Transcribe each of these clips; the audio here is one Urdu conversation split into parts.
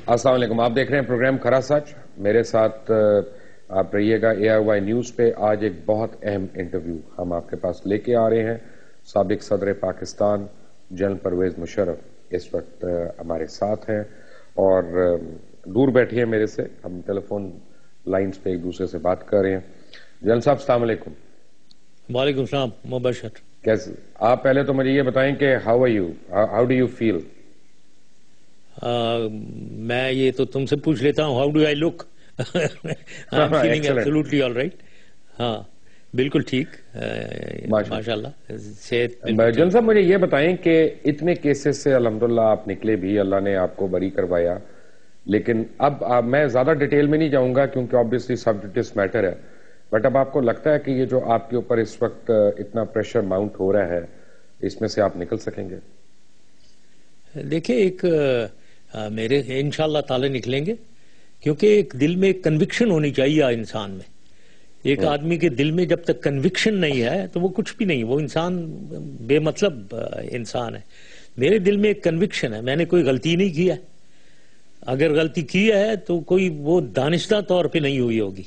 السلام علیکم، آپ دیکھ رہے ہیں پروگرام کھرا سچ. میرے ساتھ آپ رہیے گا AIY نیوز پہ. آج ایک بہت اہم انٹرویو ہم آپ کے پاس لے کے آ رہے ہیں. سابق صدر پاکستان جنرل پرویز مشرف اس وقت ہمارے ساتھ ہیں اور دور بیٹھے ہیں میرے سے. ہم ٹیلی فون لائنز پہ ایک دوسرے سے بات کر رہے ہیں. جنرل صاحب السلام علیکم. وعلیکم السلام. مبشر. کیسے آپ؟ پہلے تو مجھے یہ بتائیں کہ how are you, how do you feel? میں یہ تو تم سے پوچھ لیتا ہوں، how do I look? I am feeling absolutely all right. ہاں بالکل ٹھیک، ماشاء اللہ. جن صاحب مجھے یہ بتائیں کہ اتنے کیسز سے الحمدللہ آپ نکلے بھی، اللہ نے آپ کو بری کروایا، لیکن اب میں زیادہ ڈیٹیل میں نہیں جاؤں گا کیونکہ آبویسلی سبجیکٹس میٹر ہے، بٹ اب آپ کو لگتا ہے کہ یہ جو آپ کے اوپر اس وقت اتنا پریشر ماؤنٹ ہو رہا ہے اس میں سے آپ نکل سکیں گے؟ دیکھیں، ایک میرے انشاءاللہ تعالی نکلیں گے، کیونکہ ایک دل میں ایک کنوکشن ہونی چاہیے انسان میں. ایک آدمی کے دل میں جب تک کنوکشن نہیں ہے تو وہ کچھ بھی نہیں، وہ انسان بے مطلب انسان ہے. میرے دل میں ایک کنوکشن ہے، میں نے کوئی غلطی نہیں کی ہے. اگر غلطی کی ہے تو کوئی وہ دانشتہ طور پہ نہیں ہوئی ہوگی،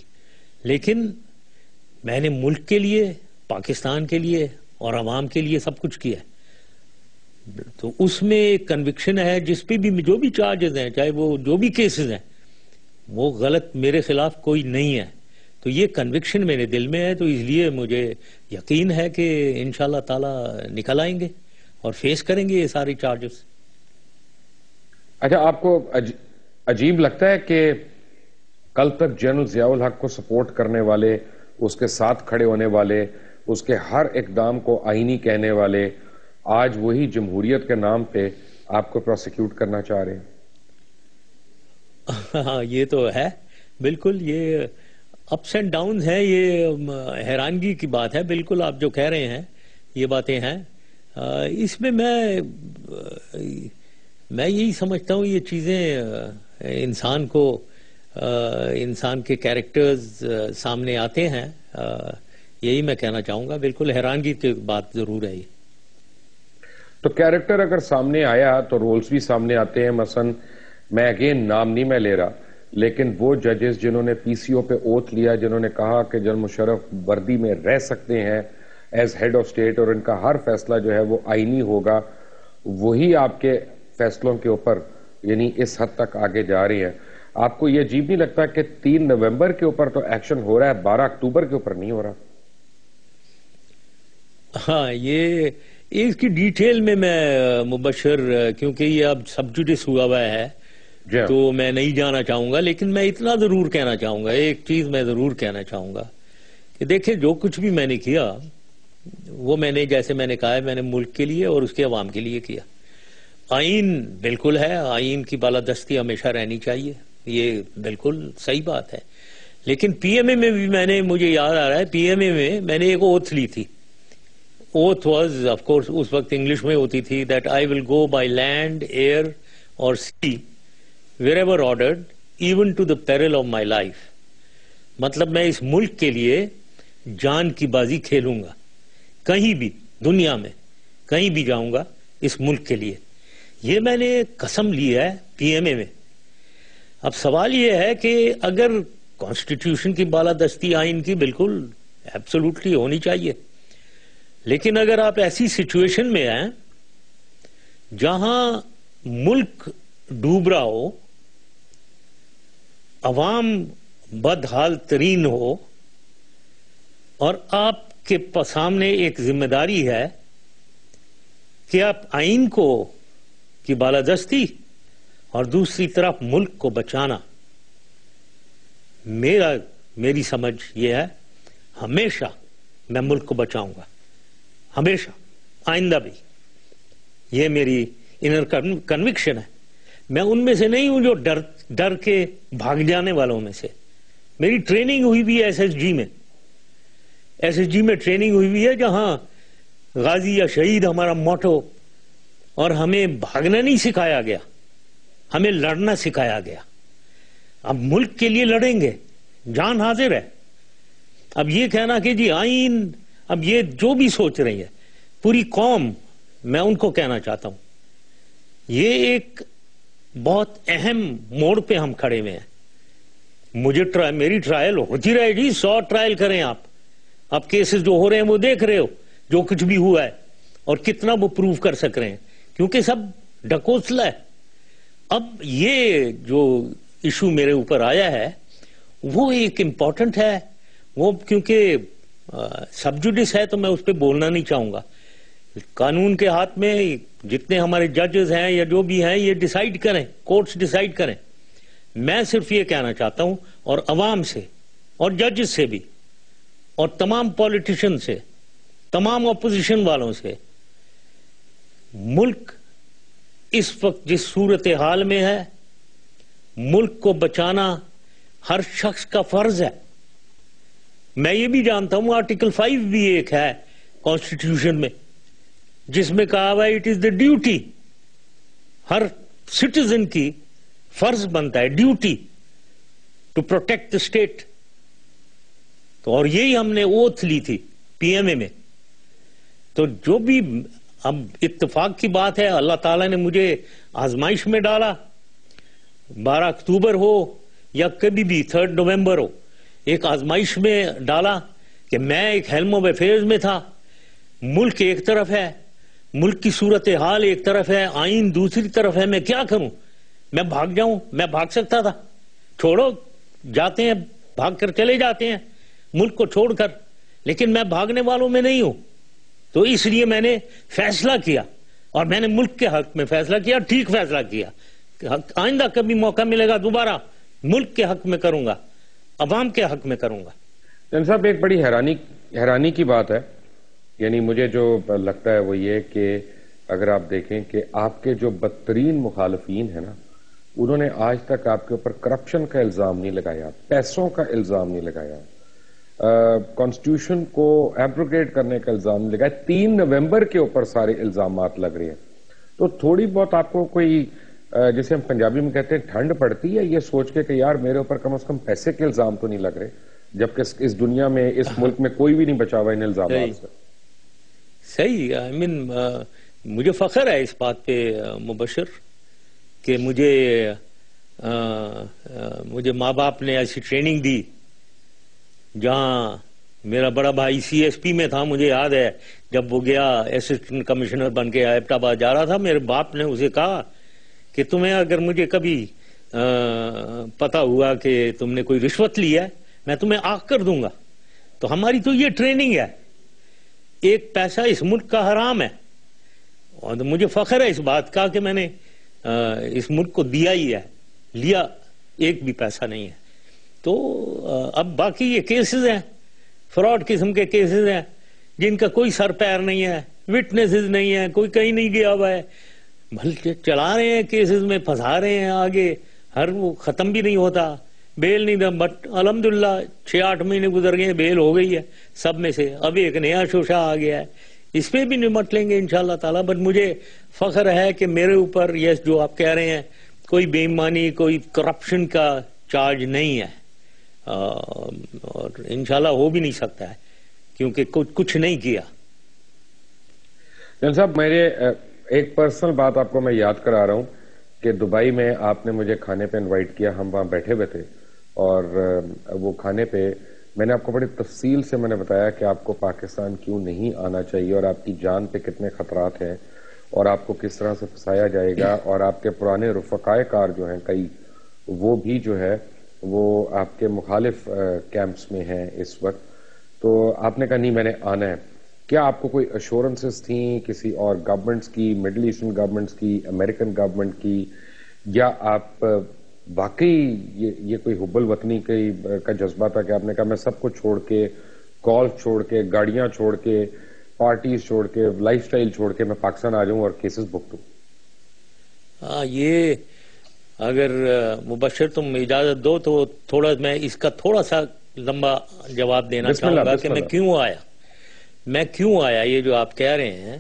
لیکن میں نے ملک کے لیے، پاکستان کے لیے اور عوام کے لیے سب کچھ کیا ہے. تو اس میں ایک کنوکشن ہے. جس پہ بھی جو بھی چارجز ہیں، چاہے وہ جو بھی کیسز ہیں، وہ غلط میرے خلاف کوئی نہیں ہے. تو یہ کنوکشن میرے دل میں ہے، تو اس لیے مجھے یقین ہے کہ انشاءاللہ تعالی نکل آئیں گے اور فیس کریں گے یہ ساری چارجز. اچھا، آپ کو عجیب لگتا ہے کہ کل تک جنرل ضیاء الحق کو سپورٹ کرنے والے، اس کے ساتھ کھڑے ہونے والے، اس کے ہر اقدام کو آئینی کہنے والے، آج وہی جمہوریت کے نام پہ آپ کو پروسیکیوٹ کرنا چاہ رہے ہیں؟ ہاں یہ تو ہے بالکل. یہ اپس اینڈ ڈاؤنز ہیں، یہ حیرانگی کی بات ہے. بالکل آپ جو کہہ رہے ہیں یہ باتیں ہیں. اس میں میں یہی سمجھتا ہوں یہ چیزیں انسان کو، انسان کے کیریکٹرز سامنے آتے ہیں. یہی میں کہنا چاہوں گا. بالکل حیرانگی کی بات ضرور ہے یہ. تو کیریکٹر اگر سامنے آیا تو رولز بھی سامنے آتے ہیں. مثلا میں اگین نام نہیں میں لے رہا، لیکن وہ ججز جنہوں نے PCO پہ اوتھ لیا، جنہوں نے کہا کہ جنرل مشرف وردی میں رہ سکتے ہیں ایز ہیڈ آف اسٹیٹ اور ان کا ہر فیصلہ جو ہے وہ آئینی ہوگا، وہی آپ کے فیصلوں کے اوپر یعنی اس حد تک آگے جا رہے ہیں. آپ کو یہ عجیب نہیں لگتا کہ 3 نومبر کے اوپر تو ایکشن ہو رہا ہے، 12 اکتوبر کے اوپر نہیں ہو رہا؟ ہاں یہ اس کی ڈیٹیل میں مبشر، کیونکہ یہ اب سب جوڈس ہوا ہوا ہے تو میں نہیں جانا چاہوں گا، لیکن میں اتنا ضرور کہنا چاہوں گا، ایک چیز میں ضرور کہنا چاہوں گا کہ دیکھیں جو کچھ بھی میں نے کیا وہ میں نے، جیسے میں نے کہا ہے، میں نے ملک کے لیے اور اس کے عوام کے لیے کیا. آئین بالکل ہے، آئین کی بالادستی ہمیشہ رہنی چاہیے، یہ بالکل صحیح بات ہے. لیکن PMA میں بھی میں نے، مجھے یاد آ رہا ہے PMA میں نے ایک اوتھ لی تھی. اوتھ واز آف کورس اس وقت انگلش میں ہوتی تھی، that I will go by land, air اور sea wherever ordered even to the peril of my life. مطلب میں اس ملک کے لیے جان کی بازی کھیلوں گا، کہیں بھی دنیا میں کہیں بھی جاؤں گا اس ملک کے لیے. یہ میں نے قسم لی ہے PMA میں. اب سوال یہ ہے کہ اگر کانسٹیٹیوشن کی بالادستی آئین کی بالکل ایبسولوٹلی ہونی چاہیے، لیکن اگر آپ ایسی سچویشن میں ہیں جہاں ملک ڈوب رہا ہو، عوام بدحال ترین ہو، اور آپ کے سامنے ایک ذمہ داری ہے کہ آپ آئین کو کی بالادستی اور دوسری طرف ملک کو بچانا، میری سمجھ یہ ہے ہمیشہ میں ملک کو بچاؤں گا، ہمیشہ، آئندہ بھی. یہ میری انر کنوکشن ہے. میں ان میں سے نہیں ہوں جو ڈر کے بھاگ جانے والوں میں سے. میری ٹریننگ ہوئی بھی ہے SSG میں. SSG میں ٹریننگ ہوئی بھی ہے جہاں غازی یا شہید ہمارا موٹو، اور ہمیں بھاگنا نہیں سکھایا گیا، ہمیں لڑنا سکھایا گیا. اب ملک کے لیے لڑیں گے، جان حاضر ہے. اب یہ کہنا کہ جی آئین، اب یہ جو بھی سوچ رہی ہے پوری قوم، میں ان کو کہنا چاہتا ہوں یہ ایک بہت اہم موڑ پہ ہم کھڑے ہوئے ہیں. میری ٹرائل ہوتی رہے گی, 100 ٹرائل کریں آپ کیسز جو ہو رہے ہیں وہ دیکھ رہے ہو, جو کچھ بھی ہوا ہے اور کتنا وہ پروو کر سک رہے ہیں, کیونکہ سب ڈھکوسلا ہے. اب یہ جو ایشو میرے اوپر آیا ہے وہ ایک امپورٹنٹ ہے, وہ کیونکہ سب جوڈس ہے تو میں اس پہ بولنا نہیں چاہوں گا. قانون کے ہاتھ میں جتنے ہمارے ججز ہیں یا جو بھی ہیں یہ ڈیسائیڈ کریں, کورٹس ڈیسائیڈ کریں. میں صرف یہ کہنا چاہتا ہوں, اور عوام سے اور ججز سے بھی اور تمام پولیٹیشین سے, تمام اپوزیشن والوں سے, ملک اس وقت جس صورتحال میں ہے, ملک کو بچانا ہر شخص کا فرض ہے. میں یہ بھی جانتا ہوں آرٹیکل 5 بھی ایک ہے کانسٹیٹیوشن میں جس میں کہا ہوا ہے اٹ از دا ڈیوٹی, ہر سٹیزن کی فرض بنتا ہے, duty to protect the state. تو اور یہی ہم نے اوتھ لی تھی پی ایم اے میں. تو جو بھی اب اتفاق کی بات ہے, اللہ تعالیٰ نے مجھے آزمائش میں ڈالا, 12 اکتوبر ہو یا کبھی بھی 3 نومبر ہو, ایک آزمائش میں ڈالا کہ میں ایک ہیلم آف افیئرز میں تھا. ملک ایک طرف ہے, ملک کی صورتحال ایک طرف ہے, آئین دوسری طرف ہے. میں کیا کروں؟ میں بھاگ جاؤں؟ میں بھاگ سکتا تھا, چھوڑو, جاتے ہیں, بھاگ کر چلے جاتے ہیں ملک کو چھوڑ کر, لیکن میں بھاگنے والوں میں نہیں ہوں. تو اس لیے میں نے فیصلہ کیا, اور میں نے ملک کے حق میں فیصلہ کیا, ٹھیک فیصلہ کیا. آئندہ کبھی موقع ملے گا دوبارہ ملک کے حق میں کروں گا, عوام کے حق میں کروں گا. جن صاحب ایک بڑی حیرانی کی بات ہے, یعنی مجھے جو لگتا ہے وہ یہ کہ اگر آپ دیکھیں کہ آپ کے جو بدترین مخالفین ہیں نا, انہوں نے آج تک آپ کے اوپر کرپشن کا الزام نہیں لگایا, پیسوں کا الزام نہیں لگایا, کانسٹیٹیوشن کو ایبروگیٹ کرنے کا الزام نہیں لگایا. 3 نومبر کے اوپر سارے الزامات لگ رہے ہیں. تو تھوڑی بہت آپ کو کوئی جسے ہم پنجابی میں کہتے ہیں ٹھنڈ پڑتی ہے یہ سوچ کے کہ یار میرے اوپر کم از کم پیسے کے الزام تو نہیں لگ رہے, جبکہ اس دنیا میں, اس ملک میں کوئی بھی نہیں بچا ہوا ان الزامات سے. صحیح, مجھے فخر ہے اس بات پہ مبشر کہ مجھے ماں باپ نے ایسی ٹریننگ دی. جہاں میرا بڑا بھائی سی ایس پی میں تھا, مجھے یاد ہے جب وہ گیا اسسٹنٹ کمشنر بن کے ایبٹ آباد جا رہا تھا, میرے باپ نے اسے کہا کہ تمہیں اگر مجھے کبھی پتا ہوا کہ تم نے کوئی رشوت لی ہے میں تمہیں آگ کر دوں گا. تو ہماری تو یہ ٹریننگ ہے. ایک پیسہ اس ملک کا حرام ہے, اور مجھے فخر ہے اس بات کا کہ میں نے اس ملک کو دیا ہی ہے, لیا ایک بھی پیسہ نہیں ہے. تو اب باقی یہ کیسز ہیں, فراڈ قسم کے کیسز ہیں جن کا کوئی سر پیر نہیں ہے, وٹنسز نہیں ہے, کوئی کہیں نہیں گیا ہوا ہے, بلکہ چلا رہے ہیں کیسز میں, پھنسا رہے ہیں آگے, ہر وہ ختم بھی نہیں ہوتا, بیل نہیں تھا. بٹ الحمدللہ 6-8 مہینے گزر گئے, بیل ہو گئی ہے سب میں سے. اب ایک نیا شوشہ آ گیا ہے, اس پہ بھی نمٹ لیں گے انشاءاللہ تعالیٰ. بٹ مجھے فخر ہے کہ میرے اوپر یہ جو آپ کہہ رہے ہیں کوئی بے ایمانی, کوئی کرپشن کا چارج نہیں ہے, اور انشاءاللہ ہو بھی نہیں سکتا ہے کیونکہ کچھ نہیں کیا. جن صاحب میرے ایک پرسنل بات آپ کو میں یاد کرا رہا ہوں کہ دبئی میں آپ نے مجھے کھانے پہ انوائٹ کیا, ہم وہاں بیٹھے ہوئے تھے, اور وہ کھانے پہ میں نے آپ کو بڑی تفصیل سے میں نے بتایا کہ آپ کو پاکستان کیوں نہیں آنا چاہیے, اور آپ کی جان پہ کتنے خطرات ہیں, اور آپ کو کس طرح سے پھنسایا جائے گا, اور آپ کے پرانے رفقائے کار جو ہیں کئی, وہ بھی جو ہے وہ آپ کے مخالف کیمپس میں ہیں اس وقت. تو آپ نے کہا نہیں میں نے آنا ہے. کیا آپ کو کوئی ایشورنسز تھیں کسی اور گورنمنٹس کی, مڈل ایسٹرن گورنمنٹس کی, امریکن گورنمنٹ کی, یا آپ واقعی یہ کوئی حب الوطنی کا جذبہ تھا کہ آپ نے کہا میں سب کو چھوڑ کے, گولف چھوڑ کے, گاڑیاں چھوڑ کے, پارٹیز چھوڑ کے, لائف سٹائل چھوڑ کے میں پاکستان آ جاؤں اور کیسز بک دوں؟ یہ اگر مبشر تم اجازت دو تو تھوڑا میں اس کا تھوڑا سا لمبا جواب دینا چاہوں گا کہ میں کیوں آیا. یہ جو آپ کہہ رہے ہیں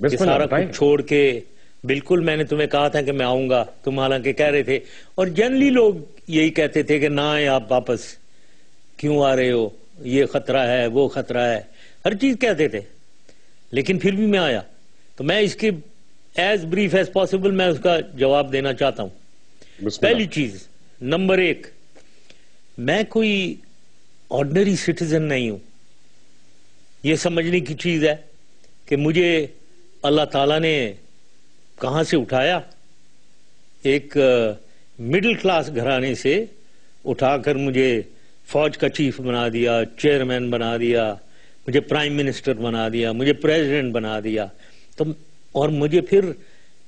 کہ سارا کچھ چھوڑ کے, بالکل میں نے تمہیں کہا تھا کہ میں آؤں گا, تم حالانکہ کہہ رہے تھے, اور جنرلی لوگ یہی کہتے تھے کہ نہ آئے آپ واپس, کیوں آ رہے ہو, یہ خطرہ ہے, وہ خطرہ ہے, ہر چیز کہتے تھے. لیکن پھر بھی میں آیا. تو میں اس کی ایز بریف ایز پاسبل میں اس کا جواب دینا چاہتا ہوں. پہلی چیز نمبر 1، میں کوئی آرڈنری سٹیزن نہیں ہوں. یہ سمجھنے کی چیز ہے کہ مجھے اللہ تعالیٰ نے کہاں سے اٹھایا، ایک مڈل کلاس گھرانے سے اٹھا کر مجھے فوج کا چیف بنا دیا، چیئرمین بنا دیا، مجھے پرائم منسٹر بنا دیا، مجھے پریزیڈنٹ بنا دیا. تو اور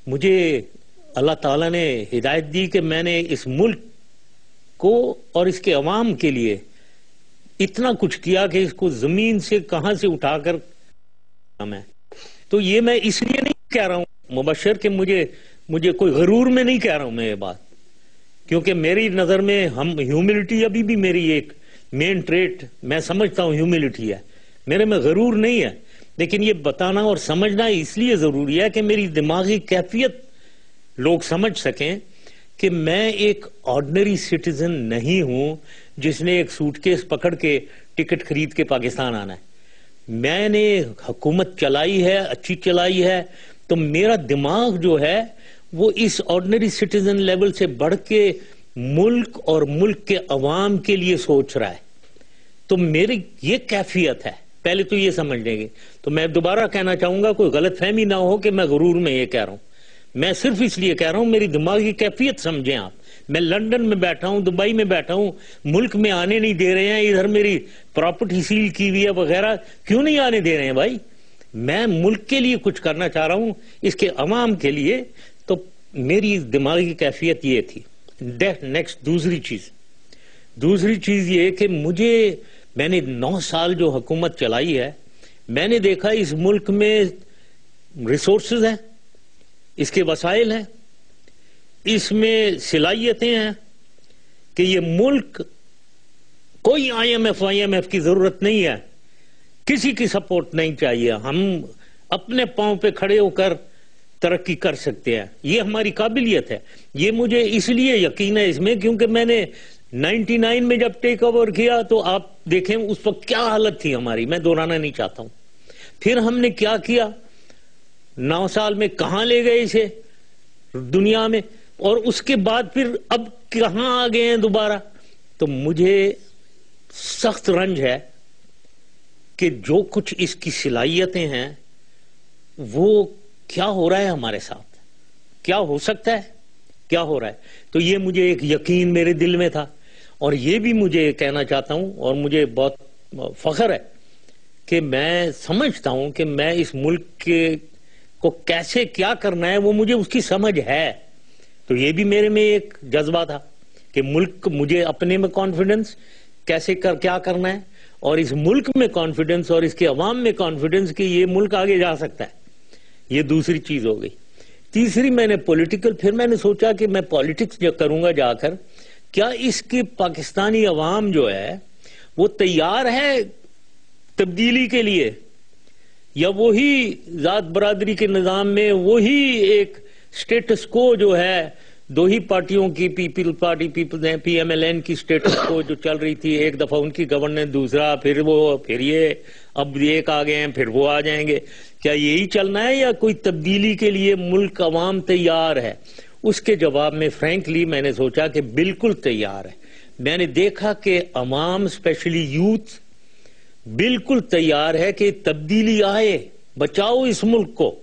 مجھے اللہ تعالیٰ نے ہدایت دی کہ میں نے اس ملک کو اور اس کے عوام کے لیے اتنا کچھ کیا کہ اس کو زمین سے کہاں سے اٹھا کر میں. تو یہ میں اس لیے نہیں کہہ رہا ہوں مبشر کہ مجھے کوئی غرور میں نہیں کہہ رہا ہوں میں یہ بات، کیونکہ میری نظر میں ہیوملٹی ابھی بھی میری ایک مین ٹریٹ میں سمجھتا ہوں ہیوملٹی ہے، میرے میں غرور نہیں ہے. لیکن یہ بتانا اور سمجھنا اس لیے ضروری ہے کہ میری دماغی کیفیت لوگ سمجھ سکیں کہ میں ایک آرڈنری سٹیزن نہیں ہوں جس نے ایک سوٹ کیس پکڑ کے ٹکٹ خرید کے پاکستان آنا ہے. میں نے حکومت چلائی ہے، اچھی چلائی ہے، تو میرا دماغ جو ہے وہ اس آرڈنری سٹیزن لیول سے بڑھ کے ملک اور ملک کے عوام کے لیے سوچ رہا ہے. تو میری یہ کیفیت ہے، پہلے تو یہ سمجھ لیں گے. تو میں دوبارہ کہنا چاہوں گا کوئی غلط فہمی نہ ہو کہ میں غرور میں یہ کہہ رہا ہوں، میں صرف اس لیے کہہ رہا ہوں میری دماغی کیفیت سمجھیں آپ. میں لندن میں بیٹھا ہوں، دبئی میں بیٹھا ہوں، ملک میں آنے نہیں دے رہے ہیں، ادھر میری پراپرٹی سیل کی ہوئی ہے وغیرہ، کیوں نہیں آنے دے رہے ہیں بھائی؟ میں ملک کے لیے کچھ کرنا چاہ رہا ہوں، اس کے عوام کے لیے. تو میری دماغی کیفیت یہ تھی. نیکسٹ دوسری چیز یہ کہ میں نے 9 سال جو حکومت چلائی ہے، میں نے دیکھا اس ملک میں ریسورسز ہیں، اس کے وسائل ہیں، اس میں صلاحیتیں ہیں کہ یہ ملک کوئی IMF کی ضرورت نہیں ہے، کسی کی سپورٹ نہیں چاہیے، ہم اپنے پاؤں پہ کھڑے ہو کر ترقی کر سکتے ہیں. یہ ہماری قابلیت ہے. یہ مجھے اس لیے یقین ہے اس میں کیونکہ میں نے 99 میں جب ٹیک اوور کیا تو آپ دیکھیں اس وقت کیا حالت تھی ہماری، میں دہرانا نہیں چاہتا ہوں. پھر ہم نے کیا کیا 9 سال میں، کہاں لے گئے اسے دنیا میں، اور اس کے بعد پھر اب کہاں آ گئے ہیں دوبارہ. تو مجھے سخت رنج ہے کہ جو کچھ اس کی صلاحیتیں ہیں وہ کیا ہو رہا ہے ہمارے ساتھ، کیا ہو سکتا ہے، کیا ہو رہا ہے. تو یہ مجھے ایک یقین میرے دل میں تھا، اور یہ بھی مجھے کہنا چاہتا ہوں اور مجھے بہت فخر ہے کہ میں سمجھتا ہوں کہ میں اس ملک کو کیسے کیا کرنا ہے وہ مجھے اس کی سمجھ ہے. تو یہ بھی میرے میں ایک جذبہ تھا کہ ملک، مجھے اپنے میں کانفیڈنس کیسے کیا کرنا ہے، اور اس ملک میں کانفیڈنس اور اس کے عوام میں کانفیڈنس کہ یہ ملک آگے جا سکتا ہے. یہ دوسری چیز ہو گئی. تیسری میں نے پولیٹیکل، پھر میں نے سوچا کہ میں پالیٹکس جو کروں گا جا کر، کیا اس کی پاکستانی عوام جو ہے وہ تیار ہے تبدیلی کے لیے، یا وہی ذات برادری کے نظام میں وہی ایک سٹیٹس کو جو ہے 2 ہی پارٹیوں کی، پیپل پارٹی PMLN کی سٹیٹس کو جو چل رہی تھی، ایک دفعہ ان کی گورننس، دوسرا پھر یہ اب ایک آ گئے ہیں، پھر وہ آ جائیں گے. کیا یہی چلنا ہے یا کوئی تبدیلی کے لیے ملک عوام تیار ہے؟ اس کے جواب میں فرینکلی میں نے سوچا کہ بالکل تیار ہے. میں نے دیکھا کہ عوام اسپیشلی یوتھ بالکل تیار ہے کہ تبدیلی آئے، بچاؤ اس ملک کو.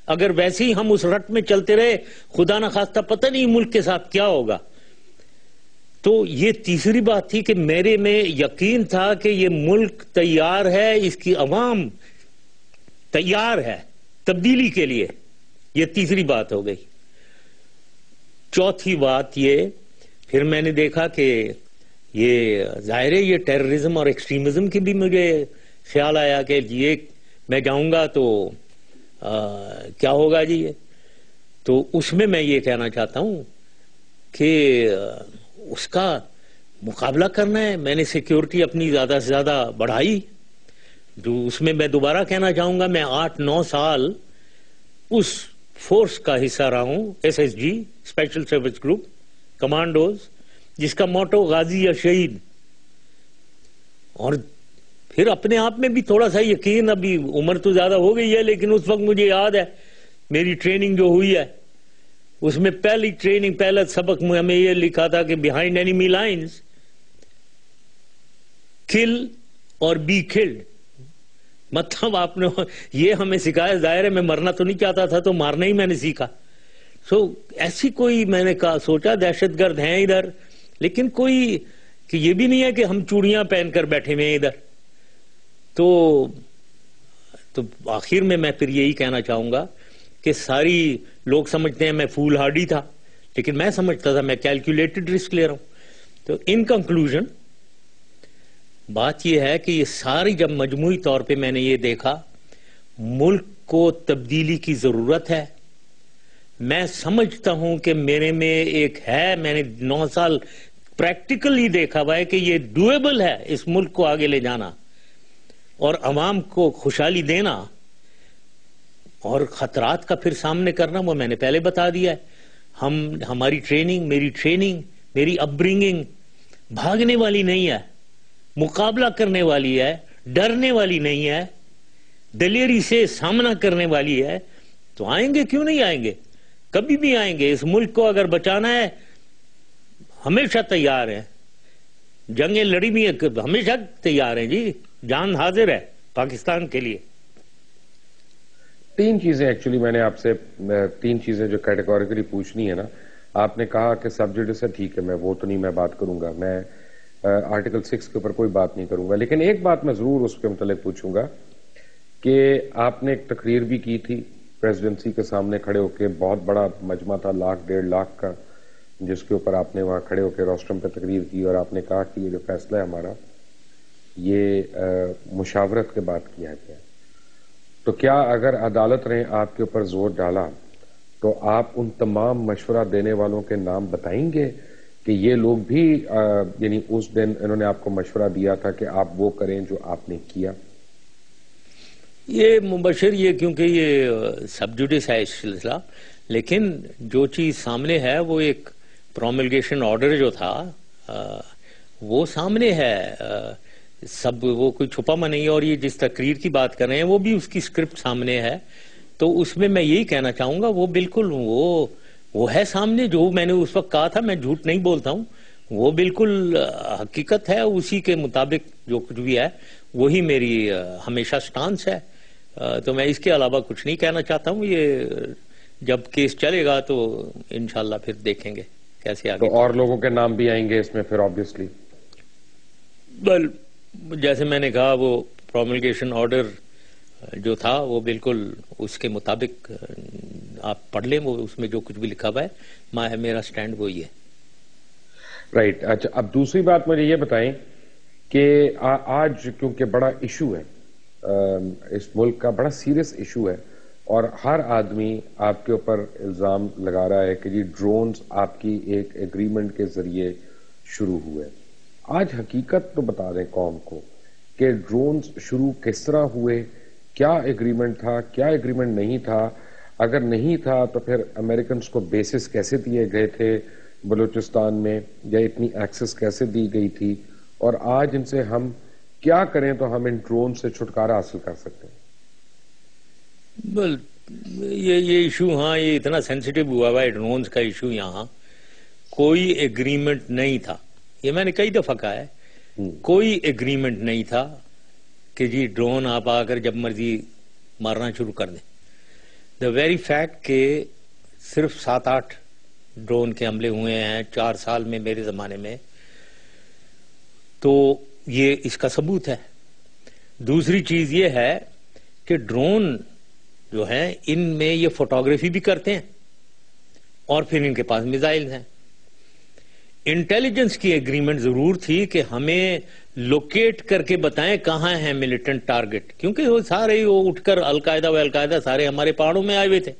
اگر ویسے ہی ہم اس رٹ میں چلتے رہے، خدا نخواستہ پتہ نہیں ملک کے ساتھ کیا ہوگا. تو یہ تیسری بات تھی کہ میرے میں یقین تھا کہ یہ ملک تیار ہے، اس کی عوام تیار ہے تبدیلی کے لیے. یہ تیسری بات ہو گئی. چوتھی بات یہ، پھر میں نے دیکھا کہ یہ ظاہر ہے یہ ٹیررزم اور ایکسٹریمزم کی بھی مجھے خیال آیا کہ یہ میں جاؤں گا تو کیا ہوگا جی. یہ تو اس میں یہ کہنا چاہتا ہوں کہ اس کا مقابلہ کرنا ہے. میں نے سیکیورٹی اپنی زیادہ سے زیادہ بڑھائی. جو اس میں دوبارہ کہنا چاہوں گا، میں 8-9 سال اس فورس کا حصہ رہا ہوں، SSG special service group commandos, جس کا موٹو غازی یا شہید. اور پھر اپنے آپ میں بھی تھوڑا سا یقین، ابھی عمر تو زیادہ ہو گئی ہے لیکن اس وقت مجھے یاد ہے میری ٹریننگ جو ہوئی ہے اس میں پہلی ٹریننگ، پہلا سبق میں ہمیں یہ لکھا تھا کہ بیہائنڈ اینیمی لائنز کل اور بی کلڈ. مطلب آپ نے یہ ہمیں سکھایا. ظاہر ہے میں مرنا تو نہیں چاہتا تھا، تو مارنا ہی میں نے سیکھا. ایسی کوئی میں نے کہا سوچا دہشت گرد ہیں ادھر، لیکن کوئی کہ یہ بھی نہیں ہے کہ ہم چوڑیاں پہن کر بیٹھے ہوئے ہیں ادھر. تو آخر میں پھر یہی کہنا چاہوں گا کہ ساری لوگ سمجھتے ہیں میں فول ہارڈی تھا، لیکن میں سمجھتا تھا میں کیلکولیٹڈ رسک لے رہا ہوں. تو ان کنکلوژن بات یہ ہے کہ یہ ساری جب مجموعی طور پہ میں نے یہ دیکھا ملک کو تبدیلی کی ضرورت ہے. میں سمجھتا ہوں کہ میرے میں ایک ہے، میں نے 9 سال پریکٹیکلی دیکھا ہوا ہے کہ یہ ڈویبل ہے اس ملک کو آگے لے جانا اور عوام کو خوشحالی دینا اور خطرات کا پھر سامنے کرنا. وہ میں نے پہلے بتا دیا ہے. ہماری ٹریننگ، میری اپ برنگنگ بھاگنے والی نہیں ہے، مقابلہ کرنے والی ہے، ڈرنے والی نہیں ہے، دلیری سے سامنا کرنے والی ہے. تو آئیں گے، کیوں نہیں آئیں گے؟ کبھی بھی آئیں گے. اس ملک کو اگر بچانا ہے ہمیشہ تیار ہیں. جنگیں لڑی بھی ہیں، ہمیشہ تیار ہیں جی. جان حاضر ہے پاکستان کے لیے. 3 چیزیں ایکچولی میں نے آپ سے 3 چیزیں جو کیٹیگوریکلی پوچھنی ہے نا. آپ نے کہا کہ سب جوڈس ہے، ٹھیک ہے، میں وہ تو نہیں میں بات کروں گا، میں آرٹیکل 6 کے اوپر کوئی بات نہیں کروں گا. لیکن ایک بات میں ضرور اس کے متعلق پوچھوں گا کہ آپ نے ایک تقریر بھی کی تھی پریزیڈنسی کے سامنے کھڑے ہو کے. بہت بڑا مجمع تھا، 1.5 لاکھ کا، جس کے اوپر آپ نے وہاں کھڑے ہو کے روسٹرم پہ تقریر کی اور آپ نے کہا کہ یہ جو فیصلہ ہے ہمارا یہ مشاورت کے بعد کیا گیا. تو کیا اگر عدالت نے آپ کے اوپر زور ڈالا تو آپ ان تمام مشورہ دینے والوں کے نام بتائیں گے کہ یہ لوگ بھی یعنی اس دن انہوں نے آپ کو مشورہ دیا تھا کہ آپ وہ کریں جو آپ نے کیا؟ یہ مبشر یہ کیونکہ یہ سب جوڈس ہے اس سلسلہ، لیکن جو چیز سامنے ہے وہ ایک پروملگیشن آرڈر جو تھا وہ سامنے ہے. سب وہ کوئی چھپا ما نہیں ہے. اور یہ جس تقریر کی بات کر رہے ہیں وہ بھی اس کی اسکرپٹ سامنے ہے. تو اس میں یہی کہنا چاہوں گا وہ بالکل وہ ہے سامنے. جو میں نے اس وقت کہا تھا، میں جھوٹ نہیں بولتا ہوں، وہ بالکل حقیقت ہے. اسی کے مطابق جو کچھ بھی ہے وہی میری ہمیشہ سٹانس ہے. تو میں اس کے علاوہ کچھ نہیں کہنا چاہتا ہوں. یہ جب کیس چلے گا تو انشاءاللہ پھر دیکھیں گے کیسے آگے. تو اور لوگوں کے نام بھی آئیں گے اس میں پھر آبویسلی؟ جیسے میں نے کہا وہ پروملگیشن آرڈر جو تھا وہ بالکل اس کے مطابق آپ پڑھ لیں، وہ اس میں جو کچھ بھی لکھا ہوا ہے میرا سٹینڈ وہی ہے. رائٹ. اچھا، اب دوسری بات مجھے یہ بتائیں کہ آج کیونکہ بڑا ایشو ہے اس ملک کا، بڑا سیریس ایشو ہے، اور ہر آدمی آپ کے اوپر الزام لگا رہا ہے کہ جی ڈرونز آپ کی ایک ایگریمنٹ کے ذریعے شروع ہوئے. آج حقیقت تو بتا دیں قوم کو کہ ڈرونز شروع کس طرح ہوئے، کیا ایگریمنٹ تھا، کیا ایگریمنٹ نہیں تھا. اگر نہیں تھا تو پھر امریکنز کو بیسز کیسے دیے گئے تھے بلوچستان میں، یا اتنی ایکسس کیسے دی گئی تھی، اور آج ان سے ہم کیا کریں تو ہم ان ڈرون سے چھٹکارا حاصل کر سکتے ہیں؟ یہ ایشو ہاں یہ اتنا سینسیٹیو ہوا ہوا ہے ڈرونز کا ایشو. یہاں کوئی ایگریمنٹ نہیں تھا. یہ میں نے کئی دفعہ کہا ہے، کوئی ایگریمنٹ نہیں تھا کہ جی ڈرون آپ آ کر جب مرضی مارنا شروع کر دیں. دا ویری فیکٹ کہ صرف 7-8 ڈرون کے حملے ہوئے ہیں 4 سال میں میرے زمانے میں، تو یہ اس کا ثبوت ہے. دوسری چیز یہ ہے کہ ڈرون جو ہیں ان میں یہ فوٹوگرافی بھی کرتے ہیں اور پھر ان کے پاس میزائل ہیں. انٹیلیجنس کی ایگریمنٹ ضرور تھی کہ ہمیں لوکیٹ کر کے بتائیں کہاں ہیں ملیٹنٹ ٹارگٹ، کیونکہ وہ سارے وہ اٹھ کر القاعدہ سارے ہمارے پہاڑوں میں آئے ہوئے تھے.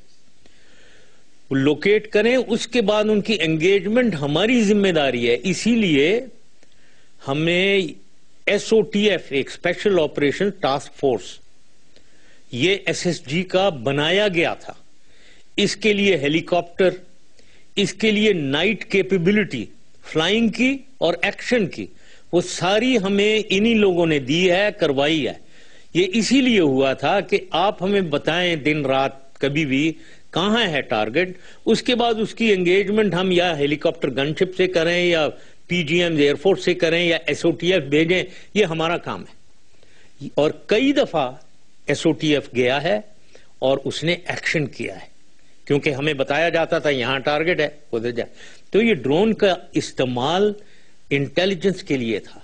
لوکیٹ کریں، اس کے بعد ان کی انگیجمنٹ ہماری ذمہ داری ہے. اسی لیے ہمیں SOTF ایک اسپیشل آپریشن ٹاسک فورس یہ SSG کا بنایا گیا تھا. اس کے لیے ہیلی کاپٹر، اس کے لیے نائٹ کیپیبلٹی فلائنگ کی اور ایکشن کی، وہ ساری ہمیں انہی لوگوں نے دی ہے، کروائی ہے. یہ اسی لیے ہوا تھا کہ آپ ہمیں بتائیں دن رات کبھی بھی کہاں ہے ٹارگٹ، اس کے بعد اس کی انگیجمنٹ ہم یا ہیلی کاپٹر گن شپ سے کریں یا پی جی ایم ایئر فورس سے کریں یا ایس او ٹی ایف بھیجیں، یہ ہمارا کام ہے. اور کئی دفعہ ایس او ٹی ایف گیا ہے اور اس نے ایکشن کیا ہے، کیونکہ ہمیں بتایا جاتا تھا یہاں ٹارگٹ ہے ادھر جائے. تو یہ ڈرون کا استعمال انٹیلیجنس کے لیے تھا،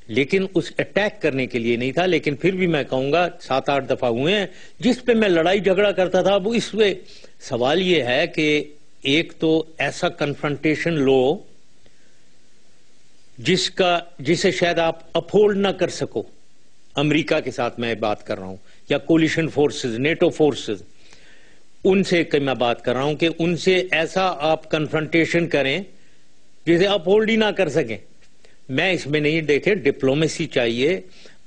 لیکن اس اٹیک کرنے کے لیے نہیں تھا. لیکن پھر بھی میں کہوں گا 7-8 دفعہ ہوئے ہیں جس پہ میں لڑائی جھگڑا کرتا تھا. وہ اس پہ سوال یہ ہے کہ ایک تو ایسا کنفرنٹیشن لو جسے شاید آپ اپہولڈ نہ کر سکو. امریکہ کے ساتھ میں بات کر رہا ہوں، یا کولیشن فورسز، نیٹو فورسز، ان سے میں بات کر رہا ہوں کہ ان سے ایسا آپ کنفرنٹیشن کریں جسے اپہولڈ ہی نہ کر سکیں. میں اس میں نہیں، دیکھیں ڈپلومیسی چاہیے،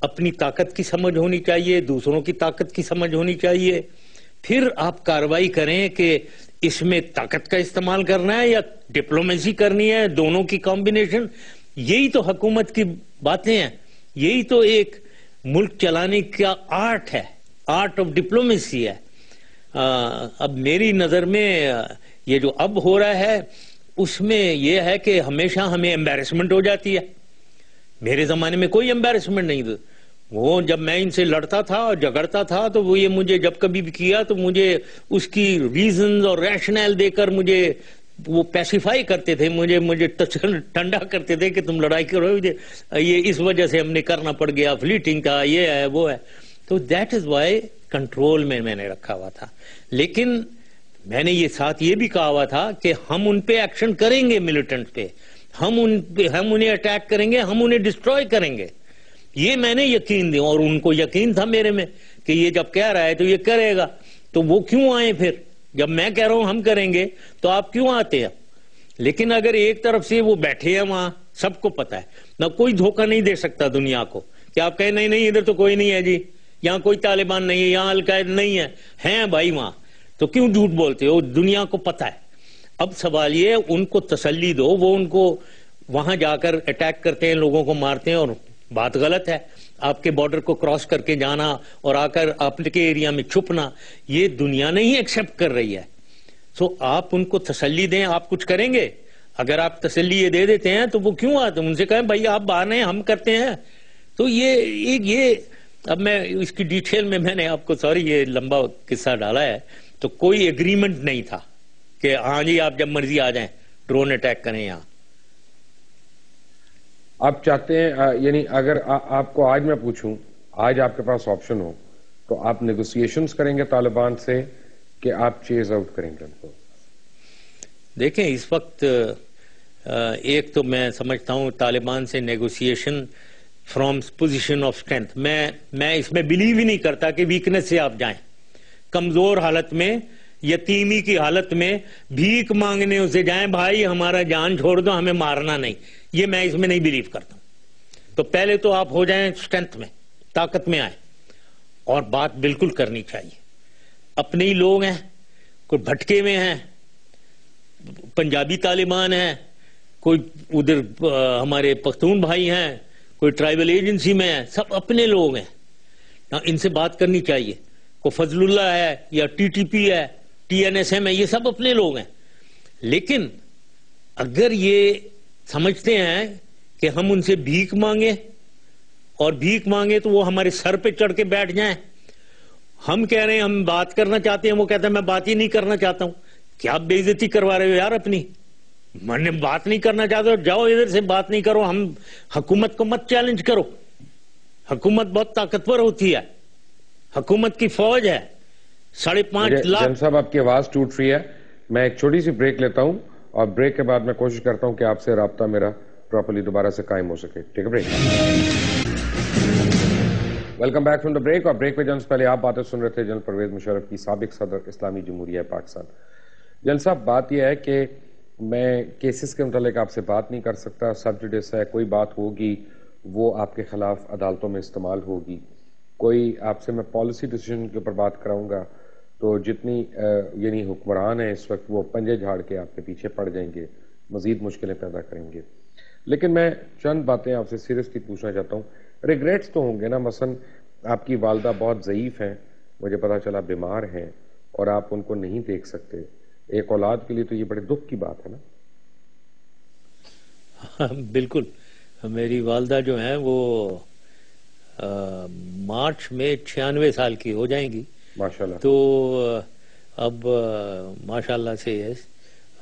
اپنی طاقت کی سمجھ ہونی چاہیے، دوسروں کی طاقت کی سمجھ ہونی چاہیے، پھر آپ کارروائی کریں کہ اس میں طاقت کا استعمال کرنا ہے یا ڈپلومیسی کرنی ہے، دونوں کی کمبینیشن. یہی تو حکومت کی باتیں ہیں، یہی تو ایک ملک چلانے کا آرٹ ہے، آرٹ آف ڈپلومیسی ہے. اب میری نظر میں یہ جو اب ہو رہا ہے اس میں یہ ہے کہ ہمیشہ ہمیں ایمبیرسمنٹ ہو جاتی ہے. میرے زمانے میں کوئی ایمبیرسمنٹ نہیں تھا. وہ جب میں ان سے لڑتا تھا اور جھگڑتا تھا تو وہ یہ مجھے جب کبھی بھی کیا تو مجھے اس کی ریزنز اور ریشنل دے کر مجھے وہ پیسیفائی کرتے تھے، مجھے ٹھنڈا کرتے تھے کہ تم لڑائی کرو، یہ اس وجہ سے ہم نے کرنا پڑ گیا، فلیٹنگ کا یہ ہے وہ ہے. تو دیٹ از وائی کنٹرول میں نے رکھا ہوا تھا. لیکن میں نے یہ ساتھ یہ بھی کہا ہوا تھا کہ ہم ان پہ ایکشن کریں گے، ملیٹنٹ پہ ہم انہیں اٹیک کریں گے، ہم انہیں ڈسٹروائے کریں گے. یہ میں نے یقین دیا اور ان کو یقین تھا میرے میں کہ یہ جب کہہ رہا ہے تو یہ کرے گا. تو وہ کیوں آئے پھر؟ جب میں کہہ رہا ہوں ہم کریں گے تو آپ کیوں آتے ہیں؟ لیکن اگر ایک طرف سے وہ بیٹھے ہیں وہاں، سب کو پتا ہے، نہ کوئی دھوکہ نہیں دے سکتا دنیا کو کہ آپ کہیں نہیں ادھر تو کوئی نہیں ہے جی، یہاں کوئی طالبان نہیں ہے، یہاں القاعدہ نہیں ہے. ہیں بھائی وہاں، تو کیوں جھوٹ بولتے ہو؟ دنیا کو پتا ہے. اب سوال یہ ہے ان کو تسلی دو، وہ ان کو وہاں جا کر اٹیک کرتے ہیں، لوگوں کو مارتے ہیں، اور بات غلط ہے. آپ کے بارڈر کو کراس کر کے جانا اور آ کر آپ کے ایریا میں چھپنا، یہ دنیا نہیں ایکسپٹ کر رہی ہے. سو آپ ان کو تسلی دیں، آپ کچھ کریں گے. اگر آپ تسلی یہ دے دیتے ہیں تو وہ کیوں آتے ہیں؟ ان سے کہیں بھائی آپ باہر ہیں، ہم کرتے ہیں. تو یہ اب میں اس کی ڈیٹیل میں نے آپ کو سوری یہ لمبا قصہ ڈالا ہے. تو کوئی ایگریمنٹ نہیں تھا کہ ہاں جی آپ جب مرضی آ جائیں ڈرون اٹیک کریں. یہاں آپ چاہتے ہیں یعنی اگر آپ کو آج میں پوچھوں، آج آپ کے پاس آپشن ہو تو آپ نیگوسیشنز کریں گے طالبان سے کہ آپ چیز آؤٹ کریں گے ان کو؟ دیکھیں اس وقت ایک تو میں سمجھتا ہوں طالبان سے negotiation from position of strength, میں اس میں بلیو ہی نہیں کرتا کہ ویکنس سے آپ جائیں. کمزور حالت میں، یتیمی کی حالت میں بھیک مانگنے اسے جائیں بھائی ہمارا جان چھوڑ دو، ہمیں مارنا نہیں. یہ میں اس میں نہیں بلیو کرتا ہوں. تو پہلے تو آپ ہو جائیں اسٹرینتھ میں، طاقت میں آئیں، اور بات بالکل کرنی چاہیے. اپنے ہی لوگ ہیں، کوئی بھٹکے میں ہیں، پنجابی طالبان ہیں، کوئی ادھر ہمارے پختون بھائی ہیں، کوئی ٹرائبل ایجنسی میں ہیں، سب اپنے لوگ ہیں. ان سے بات کرنی چاہیے. کوئی فضل اللہ ہے یا ٹی ٹی پی ہے، ٹی این ایس ایم ہے، یہ سب اپنے لوگ ہیں. لیکن اگر یہ سمجھتے ہیں کہ ہم ان سے بھیک مانگیں اور بھیک مانگے تو وہ ہمارے سر پہ چڑھ کے بیٹھ جائیں، ہم کہہ رہے ہیں ہم بات کرنا چاہتے ہیں، وہ کہتے ہیں میں بات ہی نہیں کرنا چاہتا ہوں. کیا آپ بے عزتی کروا رہے ہو یار اپنی؟ میں نے بات نہیں کرنا چاہتا، جاؤ ادھر سے بات نہیں کرو. ہم حکومت کو مت چیلنج کرو. حکومت بہت طاقتور ہوتی ہے، حکومت کی فوج ہے 5.5 لاکھ. جن صاحب آپ کی آواز ٹوٹ رہی ہے، میں ایک چھوٹی سی بریک لیتا ہوں اور بریک کے بعد میں کوشش کرتا ہوں کہ آپ سے رابطہ میرا پراپرلی دوبارہ سے قائم ہو سکے. ٹھیک ہے، break. Welcome back from the break. اور بریک پہ جن سے پہلے آپ باتیں سن رہے تھے جنرل پرویز مشرف کی، سابق صدر اسلامی جمہوریہ پاکستان. جن صاحب بات یہ ہے کہ میں کیسز کے متعلق آپ سے بات نہیں کر سکتا، سب جوڈس ہے، کوئی بات ہوگی وہ آپ کے خلاف عدالتوں میں استعمال ہوگی. کوئی آپ سے میں پالیسی ڈیسیجن کے اوپر بات کراؤں گا تو جتنی یعنی حکمران ہیں اس وقت وہ پنجے جھاڑ کے آپ کے پیچھے پڑ جائیں گے، مزید مشکلیں پیدا کریں گے. لیکن میں چند باتیں آپ سے سیریسلی پوچھنا چاہتا ہوں. ریگریٹس تو ہوں گے نا؟ مثلا آپ کی والدہ بہت ضعیف ہیں، مجھے پتا چلا بیمار ہیں، اور آپ ان کو نہیں دیکھ سکتے. ایک اولاد کے لیے تو یہ بڑے دکھ کی بات ہے نا. بالکل. میری والدہ جو ہیں وہ مارچ میں 96 سال کی ہو جائیں گی. ماشاءاللہ. تو اب ماشاءاللہ سے یس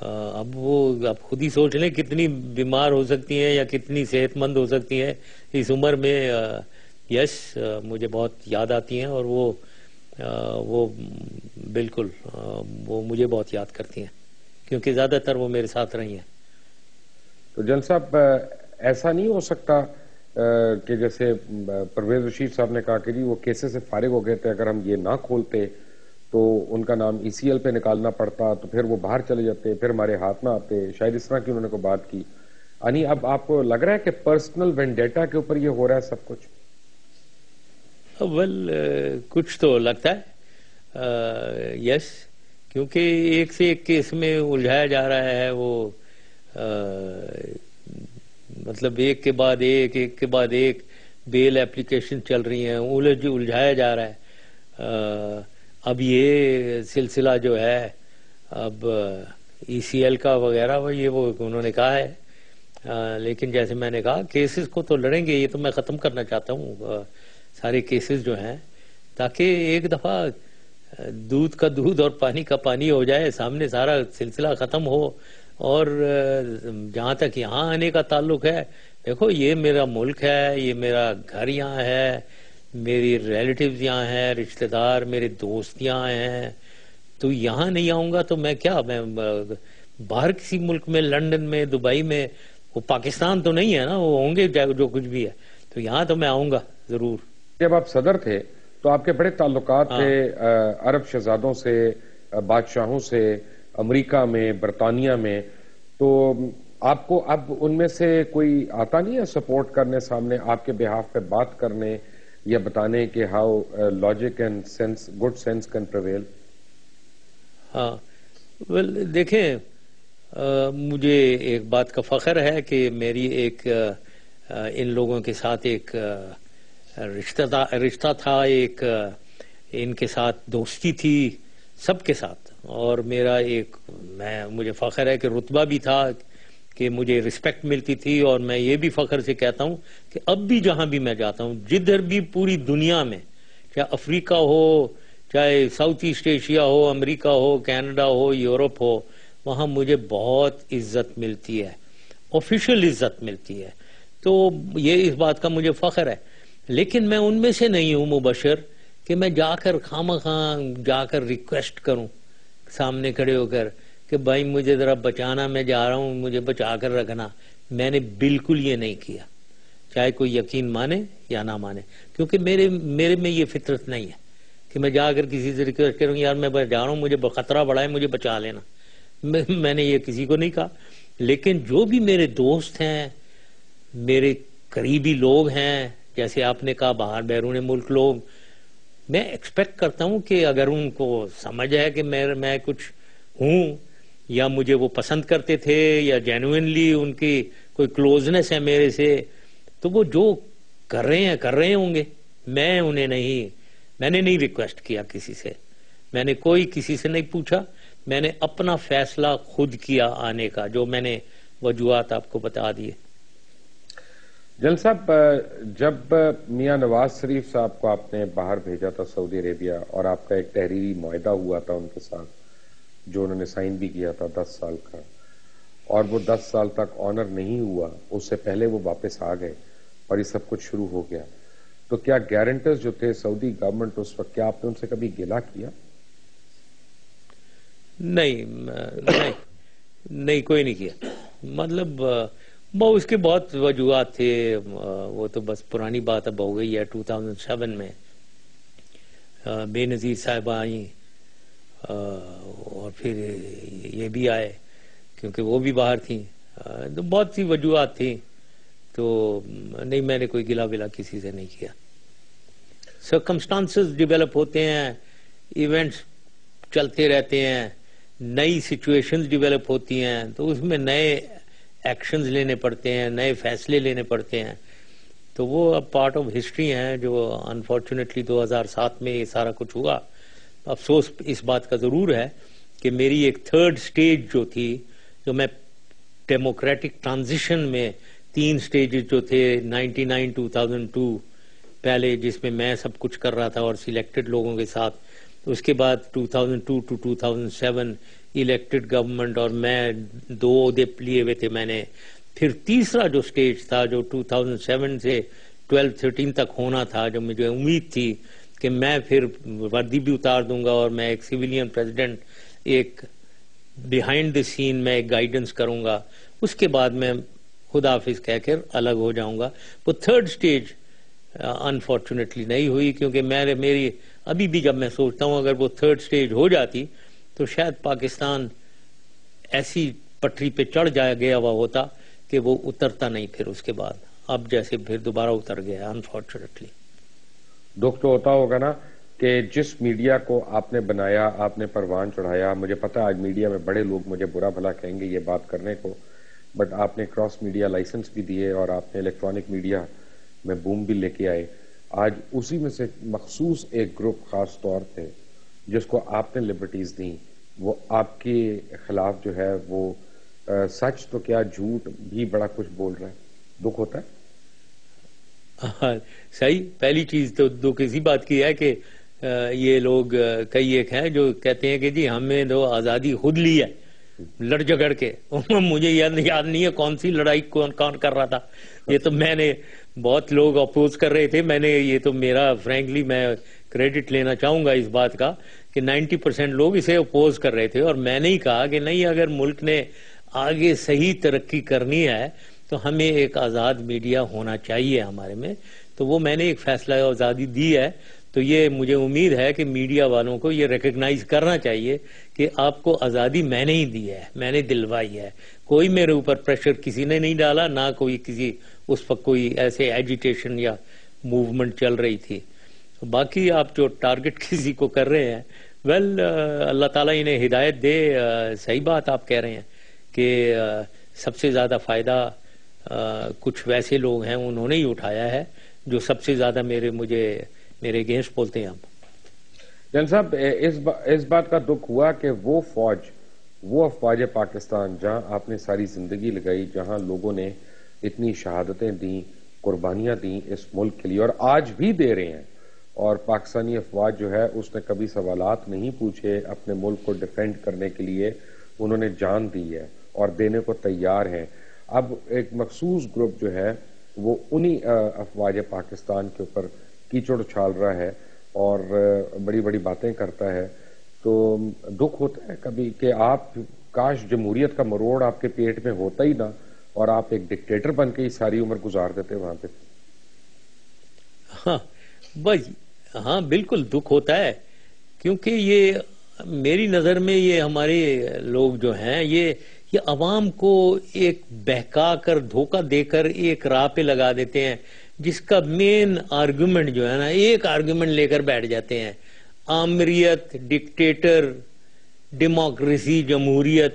اب وہ آپ خود ہی سوچ لیں کتنی بیمار ہو سکتی ہیں یا کتنی صحت مند ہو سکتی ہیں اس عمر میں. یس مجھے بہت یاد آتی ہیں اور وہ بالکل وہ مجھے بہت یاد کرتی ہیں کیونکہ زیادہ تر وہ میرے ساتھ رہی ہیں. تو جن صاحب ایسا نہیں ہو سکتا کہ جیسے پرویز رشید صاحب نے کہا کہ جی وہ کیسے سے فارغ ہو گئے تھے, اگر ہم یہ نہ کھولتے تو ان کا نام ECL پہ نکالنا پڑتا تو پھر وہ باہر چلے جاتے, پھر ہمارے ہاتھ نہ آتے, شاید اس طرح کی انہوں نے کوئی بات کی. یعنی اب آپ کو لگ رہا ہے کہ پرسنل وینڈیٹا کے اوپر یہ ہو رہا ہے سب کچھ؟ کچھ تو لگتا ہے یس, کیونکہ ایک سے ایک کیس میں الجھایا جا رہا ہے. وہ مطلب ایک کے بعد ایک بیل اپلیکیشن چل رہی ہیں, الجھایا جا رہا ہے. اب یہ سلسلہ جو ہے اب ECL کا وغیرہ وہ انہوں نے کہا ہے, لیکن جیسے میں نے کہا کیسز کو تو لڑیں گے. یہ تو میں ختم کرنا چاہتا ہوں سارے کیسز جو ہیں, تاکہ ایک دفعہ دودھ کا دودھ اور پانی کا پانی ہو جائے, سامنے سارا سلسلہ ختم ہو. اور جہاں تک یہاں آنے کا تعلق ہے, دیکھو یہ میرا ملک ہے, یہ میرا گھر یہاں ہے, میری ریلیٹیوز یہاں ہیں, رشتہ دار میرے دوست یہاں ہیں. تو یہاں نہیں آؤں گا تو میں باہر کسی ملک میں, لندن میں, دبئی میں, وہ پاکستان تو نہیں ہے نا, وہ ہوں گے جو کچھ بھی ہے, تو یہاں تو میں آؤں گا ضرور. جب آپ صدر تھے تو آپ کے بڑے تعلقات تھے عرب شہزادوں سے, بادشاہوں سے, امریکہ میں, برطانیہ میں. تو آپ کو اب ان میں سے کوئی آتا نہیں ہے سپورٹ کرنے, سامنے آپ کے بہاف پہ بات کرنے یا بتانے کہ how logic and sense, good sense can prevail? ہاں دیکھیں, مجھے ایک بات کا فخر ہے کہ میری ایک ان لوگوں کے ساتھ ایک رشتہ تھا, ایک ان کے ساتھ دوستی تھی سب کے ساتھ. اور میرا مجھے فخر ہے کہ رتبہ بھی تھا کہ مجھے رسپیکٹ ملتی تھی. اور میں یہ بھی فخر سے کہتا ہوں کہ اب بھی جہاں بھی میں جاتا ہوں, جدھر بھی پوری دنیا میں, چاہے افریقہ ہو, چاہے ساؤتھ ایسٹ ایشیا ہو, امریکہ ہو, کینیڈا ہو, یورپ ہو, وہاں مجھے بہت عزت ملتی ہے, آفیشیل عزت ملتی ہے. تو یہ اس بات کا مجھے فخر ہے. لیکن میں ان میں سے نہیں ہوں مبشر کہ میں جا کر خامخواہ جا کر ریکویسٹ کروں سامنے کھڑے ہو کر کہ بھائی مجھے ذرا بچانا, میں جا رہا ہوں, مجھے بچا کر رکھنا. میں نے بالکل یہ نہیں کیا, چاہے کوئی یقین مانے یا نہ مانے, کیونکہ میرے میں یہ فطرت نہیں ہے کہ میں جا کر کسی سے ریکویسٹ کروں یار میں جا رہا ہوں, مجھے خطرہ بڑا ہے, مجھے بچا لینا. میں نے یہ کسی کو نہیں کہا. لیکن جو بھی میرے دوست ہیں, میرے قریبی لوگ ہیں, جیسے آپ نے کہا باہر بیرون ملک لوگ, میں ایکسپیکٹ کرتا ہوں کہ اگر ان کو سمجھ ہے کہ میں کچھ ہوں یا مجھے وہ پسند کرتے تھے یا جینوئنلی ان کی کوئی کلوزنس ہے میرے سے, تو وہ جو کر رہے ہوں گے. میں نے نہیں ریکویسٹ کیا کسی سے, میں نے کسی سے نہیں پوچھا, میں نے اپنا فیصلہ خود کیا آنے کا, جو میں نے وجوہات آپ کو بتا دیے. جل صاحب, جب میاں نواز شریف صاحب کو آپ نے باہر بھیجا تھا سعودی عربیہ, اور آپ کا ایک تحریری معاہدہ ہوا تھا ان کے ساتھ جو انہوں نے سائن بھی کیا تھا 10 سال کا, اور وہ 10 سال تک آنر نہیں ہوا, اس سے پہلے وہ واپس آ گئے اور یہ سب کچھ شروع ہو گیا, تو کیا گارنٹرز جو تھے سعودی گورنمنٹ اس وقت, کیا آپ نے ان سے کبھی گلہ کیا؟ نہیں کوئی نہیں کیا. مطلب اس کے بہت وجوہات تھے, وہ تو بس پرانی بات اب ہو گئی ہے. 2007 میں بے نظیر صاحبہ آئیں, اور پھر یہ بھی آئے کیونکہ وہ بھی باہر تھیں, تو بہت سی وجوہات تھیں. تو نہیں, میں نے کوئی گلہ ولا کسی سے نہیں کیا. سرکمسٹانسز ڈیولپ ہوتے ہیں, ایونٹس چلتے رہتے ہیں, نئی سچویشنز ڈیولپ ہوتی ہیں, تو اس میں نئے ایکشنز لینے پڑتے ہیں, نئے فیصلے لینے پڑتے ہیں. تو وہ اب پارٹ آف ہسٹری ہیں جو انفارچونیٹلی 2007 میں یہ سارا کچھ ہوا. افسوس اس بات کا ضرور ہے کہ میری ایک تھرڈ سٹیج جو تھی، جو میں ڈیموکریٹک ٹرانزیشن میں 3 سٹیجز جو تھے 99 2002 پہلے، جس میں میں سب کچھ کر رہا تھا اور سلیکٹڈ لوگوں کے ساتھ، اس کے بعد 2002 to 2007 الیکٹڈ گورنمنٹ اور میں 2 عہدے لیے ہوئے تھے میں نے. پھر تیسرا جو سٹیج تھا جو 2007 سے 12-13 تک ہونا تھا، جو مجھے امید تھی کہ میں پھر وردی بھی اتار دوں گا اور میں ایک سویلین پریزیڈنٹ، ایک بیہائنڈ دی سین میں ایک گائیڈنس کروں گا، اس کے بعد میں خدا حافظ کہہ کر الگ ہو جاؤں گا. وہ تھرڈ سٹیج انفارچونیٹلی نہیں ہوئی، کیونکہ میری ابھی بھی جب میں سوچتا ہوں اگر وہ تھرڈ سٹیج ہو جاتی تو شاید پاکستان ایسی پٹری پہ چڑھ گیا ہوا ہوتا کہ وہ اترتا نہیں پھر اس کے بعد، اب جیسے پھر دوبارہ اتر گیا انفارچونیٹلی. دکھ تو ہوتا ہوگا نا کہ جس میڈیا کو آپ نے بنایا، آپ نے پروان چڑھایا. مجھے پتا آج میڈیا میں بڑے لوگ مجھے برا بھلا کہیں گے یہ بات کرنے کو، بٹ آپ نے کراس میڈیا لائسنس بھی دیے اور آپ نے الیکٹرانک میڈیا میں بوم بھی لے کے آئے. آج اسی میں سے مخصوص ایک گروپ خاص طور پہ جس کو آپ نے لبرٹیز دیں، وہ آپ کے خلاف جو ہے وہ سچ تو کیا جھوٹ بھی بڑا کچھ بول رہا ہے. دکھ ہوتا ہے؟ صحیح. پہلی چیز تو دکھ اسی بات کی ہے کہ یہ لوگ کئی ایک ہیں جو کہتے ہیں کہ جی ہمیں تو آزادی خود لی ہے لڑ جگڑ کے. مجھے یاد نہیں ہے کون سی لڑائی کون کر رہا تھا. یہ تو میں نے بہت لوگ اپوز کر رہے تھے، میں نے یہ تو میرا فرینکلی میں کریڈٹ لینا چاہوں گا اس بات کا کہ 90% لوگ اسے اپوز کر رہے تھے، اور میں نے ہی کہا کہ نہیں، اگر ملک نے آگے صحیح ترقی کرنی ہے تو ہمیں ایک آزاد میڈیا ہونا چاہیے ہمارے میں. تو وہ میں نے ایک فیصلہ آزادی دی ہے. تو یہ مجھے امید ہے کہ میڈیا والوں کو یہ ریکگنائز کرنا چاہیے کہ آپ کو آزادی میں نے ہی دی ہے، میں نے دلوائی ہے. کوئی میرے اوپر پریشر کسی نے نہیں ڈالا، نہ کوئی کسی اس وقت کوئی ایسے ایجیٹیشن یا موومنٹ چل رہی تھی. باقی آپ جو ٹارگٹ کسی کو کر رہے ہیں، ویل اللہ تعالیٰ انہیں ہدایت دے. صحیح بات آپ کہہ رہے ہیں کہ سب سے زیادہ فائدہ کچھ ویسے لوگ ہیں انہوں نے ہی اٹھایا ہے جو سب سے زیادہ میرے اگینسٹ بولتے ہیں. جن صاحب اس بات کا دکھ ہوا کہ وہ افواج پاکستان جہاں آپ نے ساری زندگی لگائی، جہاں لوگوں نے اتنی شہادتیں دیں، قربانیاں دیں اس ملک کے لیے اور آج بھی دے رہے ہیں، اور پاکستانی افواج جو ہے اس نے کبھی سوالات نہیں پوچھے، اپنے ملک کو ڈیفینڈ کرنے کے لیے انہوں نے جان دی ہے اور دینے کو تیار ہیں. اب ایک مخصوص گروپ جو ہے وہ انہی افواج پاکستان کے اوپر کیچڑ اچھال رہا ہے اور بڑی بڑی باتیں کرتا ہے. تو دکھ ہوتا ہے کبھی کہ آپ کاش جمہوریت کا مروڑ آپ کے پیٹ میں ہوتا ہی نہ اور آپ ایک ڈکٹیٹر بن کے ہی ساری عمر گزار دیتے وہاں پہ. ہاں بھائی، ہاں بالکل دکھ ہوتا ہے، کیونکہ یہ میری نظر میں یہ ہمارے لوگ جو ہیں یہ عوام کو ایک بہکا کر دھوکہ دے کر ایک راہ پہ لگا دیتے ہیں، جس کا مین آرگومنٹ جو ہے نا، ایک آرگومنٹ لے کر بیٹھ جاتے ہیں: آمریت، ڈکٹیٹر، ڈیموکریسی، جمہوریت.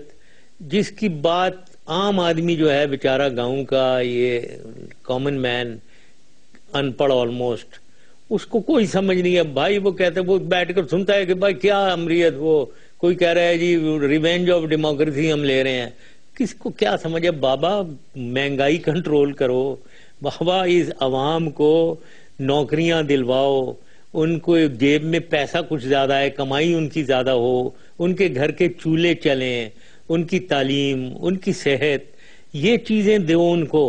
جس کی بات عام آدمی جو ہے بیچارہ گاؤں کا، یہ کامن مین، ان پڑھ آلموسٹ، اس کو کوئی سمجھ نہیں ہے بھائی. وہ کہتے ہیں، وہ بیٹھ کر سنتا ہے کہ بھائی کیا امریت، وہ کوئی کہہ رہا ہے جی ریونج آف ڈیموکریسی ہم لے رہے ہیں. کس کو کیا سمجھ ہے بابا؟ مہنگائی کنٹرول کرو بابا، اس عوام کو نوکریاں دلواؤ، ان کو جیب میں پیسہ کچھ زیادہ ہے، کمائی ان کی زیادہ ہو، ان کے گھر کے چولہے چلیں، ان کی تعلیم، ان کی صحت، یہ چیزیں دو ان کو.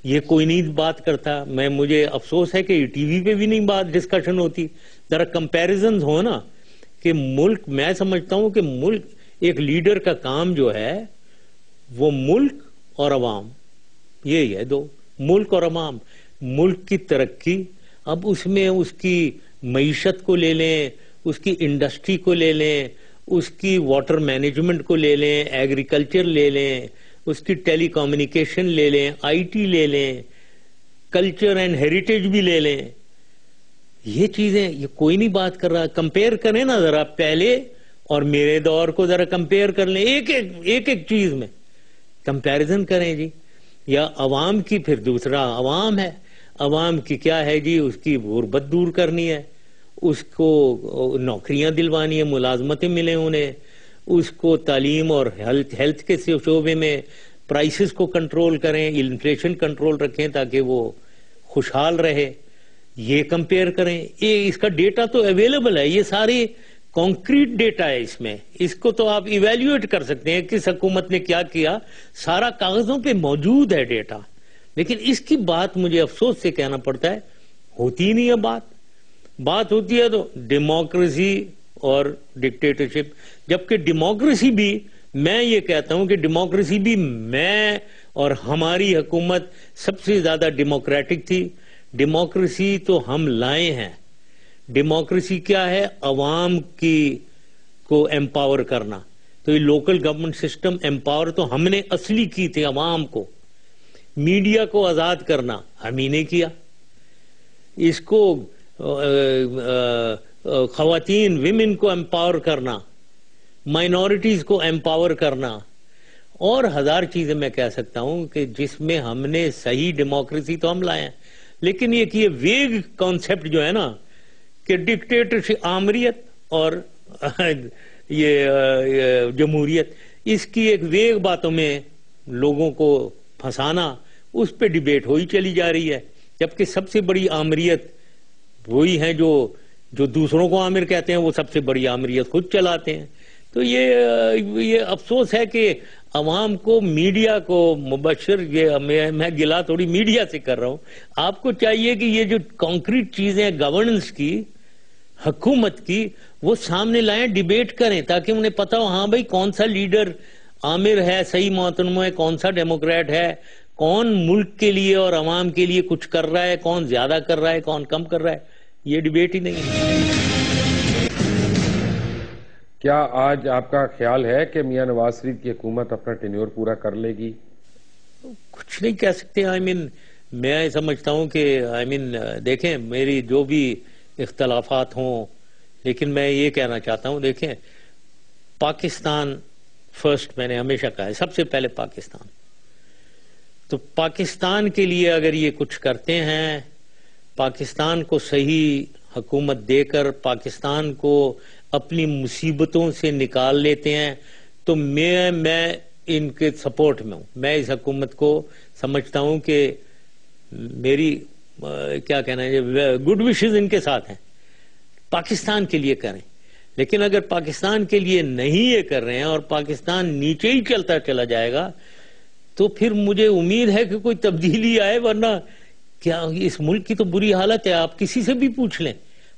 یہ کوئی نہیں بات کرتا. مجھے افسوس ہے کہ ٹی وی پہ بھی نہیں بات ڈسکشن ہوتی. ذرا کمپیریزنز ہو نا کہ ملک، میں سمجھتا ہوں کہ ملک، ایک لیڈر کا کام جو ہے وہ ملک اور عوام، یہی ہے، دو، ملک اور عوام. ملک کی ترقی، اب اس میں اس کی معیشت کو لے لیں، اس کی انڈسٹری کو لے لیں، اس کی واٹر مینجمنٹ کو لے لیں، ایگریکلچر لے لیں، اس کی ٹیلی کمیونیکیشن لے لیں، آئی ٹی لے لیں، کلچر اینڈ ہیریٹیج بھی لے لیں. یہ چیزیں یہ کوئی نہیں بات کر رہا. کمپیئر کریں نا ذرا پہلے اور میرے دور کو ذرا کمپیئر کر لیں، ایک چیز میں کمپیریزن کریں جی. یا عوام کی، پھر دوسرا عوام ہے، عوام کی کیا ہے جی، اس کی غربت دور کرنی ہے، اس کو نوکریاں دلوانی ہے، ملازمتیں ملیں انہیں، اس کو تعلیم اور ہیلتھ کے شعبے میں پرائسز کو کنٹرول کریں، انفلیشن کنٹرول رکھیں تاکہ وہ خوشحال رہے، یہ کمپیئر کریں. یہ اس کا ڈیٹا تو اویلیبل ہے، یہ سارے کانکریٹ ڈیٹا ہے اس میں، اس کو تو آپ ایویلیویٹ کر سکتے ہیں کس حکومت نے کیا کیا، سارا کاغذوں پہ موجود ہے ڈیٹا. لیکن اس کی بات مجھے افسوس سے کہنا پڑتا ہے ہوتی نہیں ہے. بات ہوتی ہے تو ڈیموکریسی اور ڈکٹیٹرشپ، جبکہ ڈیموکریسی بھی میں یہ کہتا ہوں کہ ڈیموکریسی بھی میں اور ہماری حکومت سب سے زیادہ ڈیموکریٹک تھی. ڈیموکریسی تو ہم لائے ہیں. ڈیموکریسی کیا ہے؟ عوام کو ایمپاور کرنا. تو یہ لوکل گورنمنٹ سسٹم ایمپاور تو ہم نے اصلی کی تھی عوام کو. میڈیا کو آزاد کرنا ہم ہی نے کیا. اس کو خواتین ویمن کو ایمپاور کرنا، مائنورٹیز کو ایمپاور کرنا، اور ہزار چیزیں میں کہہ سکتا ہوں کہ جس میں ہم نے صحیح ڈیموکریسی تو ہم لائے ہیں. لیکن یہ ویگ کانسیپٹ جو ہے نا کہ ڈکٹیٹرشپ، آمریت اور یہ جمہوریت، اس کی ایک ویگ باتوں میں لوگوں کو پھنسانا، اس پہ ڈیبیٹ ہوئی چلی جا رہی ہے. جبکہ سب سے بڑی آمریت وہی ہیں جو دوسروں کو آمر کہتے ہیں، وہ سب سے بڑی آمریت خود چلاتے ہیں. تو یہ افسوس ہے کہ عوام کو، میڈیا کو، مبشر، یہ میں گلا تھوڑی میڈیا سے کر رہا ہوں، آپ کو چاہیے کہ یہ جو کانکریٹ چیزیں گورننس کی، حکومت کی، وہ سامنے لائیں، ڈیبیٹ کریں تاکہ انہیں پتا ہو ہاں بھائی کون سا لیڈر آمر ہے، صحیح محترمہ ہے، کون سا ڈیموکریٹ ہے، کون ملک کے لیے اور عوام کے لیے کچھ کر رہا ہے، کون زیادہ کر رہا ہے، کون کم کر رہا ہے. یہ ڈیبیٹ ہی نہیں ہے. کیا آج آپ کا خیال ہے کہ میاں نواز شریف کی حکومت اپنا ٹینیور پورا کر لے گی؟ کچھ نہیں کہہ سکتے. میں سمجھتا ہوں کہ دیکھیں میری جو بھی اختلافات ہوں، لیکن میں یہ کہنا چاہتا ہوں، دیکھیں پاکستان فرسٹ، میں نے ہمیشہ کہا ہے سب سے پہلے پاکستان. تو پاکستان کے لیے اگر یہ کچھ کرتے ہیں، پاکستان کو صحیح حکومت دے کر پاکستان کو اپنی مصیبتوں سے نکال لیتے ہیں، تو میں ان کے سپورٹ میں ہوں. میں اس حکومت کو سمجھتا ہوں کہ میری کیا کہنا ہے، گڈ وشز ان کے ساتھ ہیں، پاکستان کے لیے کریں. لیکن اگر پاکستان کے لیے نہیں یہ کر رہے ہیں اور پاکستان نیچے ہی چلتا چلا جائے گا، تو پھر مجھے امید ہے کہ کوئی تبدیلی آئے. ورنہ کیا اس ملک کی تو بری حالت ہے. آپ کسی سے بھی پوچھ لیں،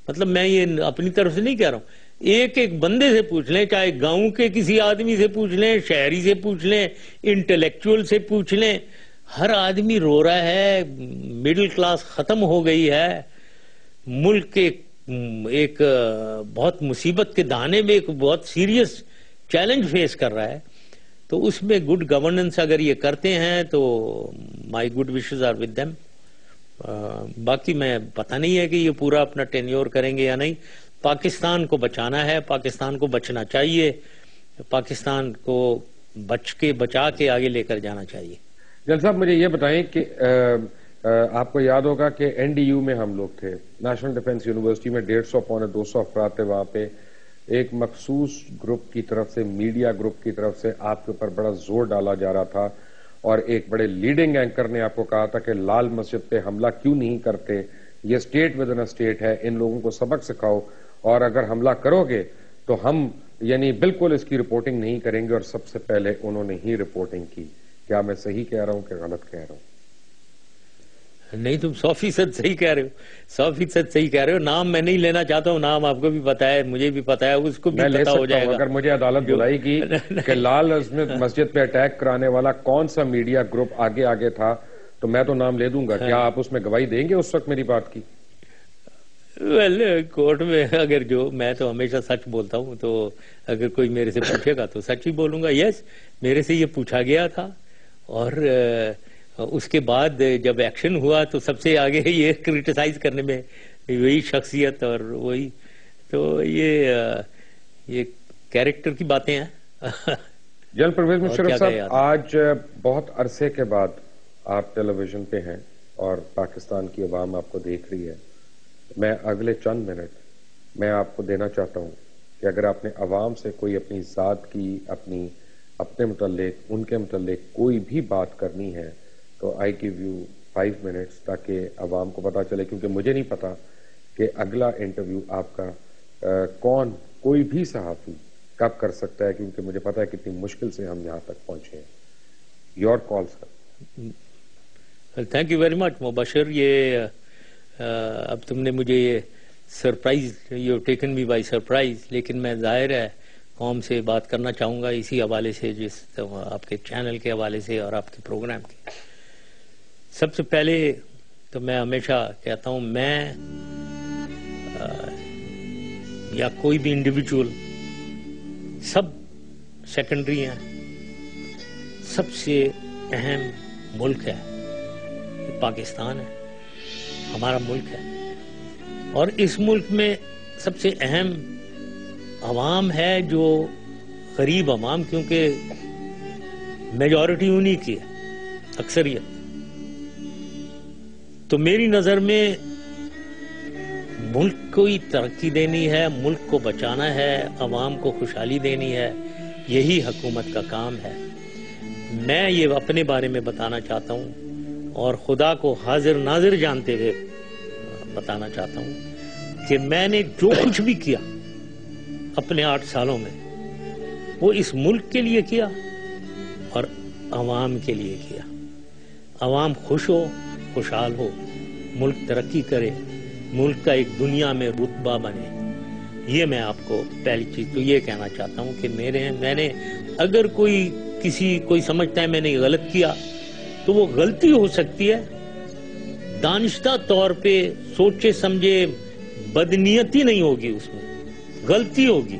مطلب میں یہ اپنی طرف سے نہیں کہہ رہا ہوں، ایک بندے سے پوچھ لیں، چاہے گاؤں کے کسی آدمی سے پوچھ لیں، شہری سے پوچھ لیں، انٹلیکچوئل سے پوچھ لیں، ہر آدمی رو رہا ہے. مڈل کلاس ختم ہو گئی ہے. ملک ایک بہت مصیبت کے دانے میں ایک بہت سیریس چیلنج فیس کر رہا ہے. تو اس میں گڈ گورننس اگر یہ کرتے ہیں تو my good wishes are with them. باقی میں پتہ نہیں ہے کہ یہ پورا اپنا ٹینیور کریں گے یا نہیں. پاکستان کو بچانا ہے، پاکستان کو بچنا چاہیے، پاکستان کو بچا کے آگے لے کر جانا چاہیے. جل صاحب مجھے یہ بتائیں کہ آپ کو یاد ہوگا کہ این ڈی یو میں ہم لوگ تھے، نیشنل ڈیفنس یونیورسٹی میں 150 پونے 200 افراد تھے وہاں پہ. ایک مخصوص گروپ کی طرف سے، میڈیا گروپ کی طرف سے آپ کے اوپر بڑا زور ڈالا جا رہا تھا، اور ایک بڑے لیڈنگ اینکر نے آپ کو کہا تھا کہ لال مسجد پہ حملہ کیوں نہیں کرتے، یہ اسٹیٹ ود ان اسٹیٹ ہے، ان لوگوں کو سبق سکھاؤ، اور اگر حملہ کرو گے تو ہم بالکل اس کی رپورٹنگ نہیں کریں گے. اور سب سے پہلے انہوں نے ہی رپورٹنگ کی. کیا میں صحیح کہہ رہا ہوں کہ غلط کہہ رہا ہوں؟ نہیں، تم 100% صحیح کہہ رہے ہو، 100% صحیح کہہ رہے ہو. نام میں نہیں لینا چاہتا ہوں، نام آپ کو بھی پتا ہے، مجھے بھی پتا ہے، اس کو بھی پتا ہو جائے گا. اگر مجھے عدالت بلائے گی کہ لال مسجد پہ اٹیک کرانے والا کون سا میڈیا گروپ آگے تھا، تو میں تو نام لے دوں گا. کیا آپ اس میں گواہی دیں گے اس وقت میری بات کی؟ کورٹ میں اگر میں تو ہمیشہ سچ بولتا ہوں، تو اگر کوئی میرے سے پوچھے گا تو سچ ہی بولوں گا. یس، میرے سے یہ پوچھا گیا تھا، اور اس کے بعد جب ایکشن ہوا تو سب سے آگے یہ کرٹیسائز کرنے میں وہی شخصیت، اور وہی تو یہ کیریکٹر کی باتیں ہیں. جنرل پرویز مشرف صاحب، آج بہت عرصے کے بعد آپ ٹیلی ویژن پہ ہیں اور پاکستان کی عوام آپ کو دیکھ رہی ہے. میں اگلے چند منٹ میں آپ کو دینا چاہتا ہوں کہ اگر آپ نے عوام سے کوئی اپنی ذات کی اپنے متعلق ان کے متعلق کوئی بھی بات کرنی ہے تو آئی گیو یو 5 منٹس تاکہ عوام کو پتا چلے، کیونکہ مجھے نہیں پتا کہ اگلا انٹرویو آپ کا کوئی بھی صحافی کب کر سکتا ہے، کیونکہ مجھے پتا ہے کتنی مشکل سے ہم یہاں تک پہنچے ہیں. Your call sir. Thank you very much Mubashir. یہ اب تم نے مجھے یہ surprise, you taken me by surprise, لیکن میں ظاہر ہے قوم سے بات کرنا چاہوں گا اسی حوالے سے، جس آپ کے چینل کے حوالے سے اور آپ کے پروگرام کے. سب سے پہلے تو میں ہمیشہ کہتا ہوں، میں یا کوئی بھی انڈیویجول سب سیکنڈری ہیں. سب سے اہم ملک ہے پاکستان ہے، ہمارا ملک ہے، اور اس ملک میں سب سے اہم عوام ہے، جو غریب عوام، کیونکہ میجورٹی انہی کی ہے، اکثریت. تو میری نظر میں ملک کو ہی ترقی دینی ہے، ملک کو بچانا ہے، عوام کو خوشحالی دینی ہے، یہی حکومت کا کام ہے. میں یہ اپنے بارے میں بتانا چاہتا ہوں اور خدا کو حاضر ناظر جانتے ہوئے بتانا چاہتا ہوں کہ میں نے جو کچھ بھی کیا اپنے 8 سالوں میں، وہ اس ملک کے لیے کیا اور عوام کے لیے کیا. عوام خوش ہو، خوشحال ہو، ملک ترقی کرے، ملک کا ایک دنیا میں رتبہ بنے. یہ میں آپ کو پہلی چیز تو یہ کہنا چاہتا ہوں کہ میں نے اگر کوئی سمجھتا ہے میں نے غلط کیا تو وہ غلطی ہو سکتی ہے، دانشتہ طور پہ سوچے سمجھے، بدنیتی نہیں ہوگی، اس میں غلطی ہوگی.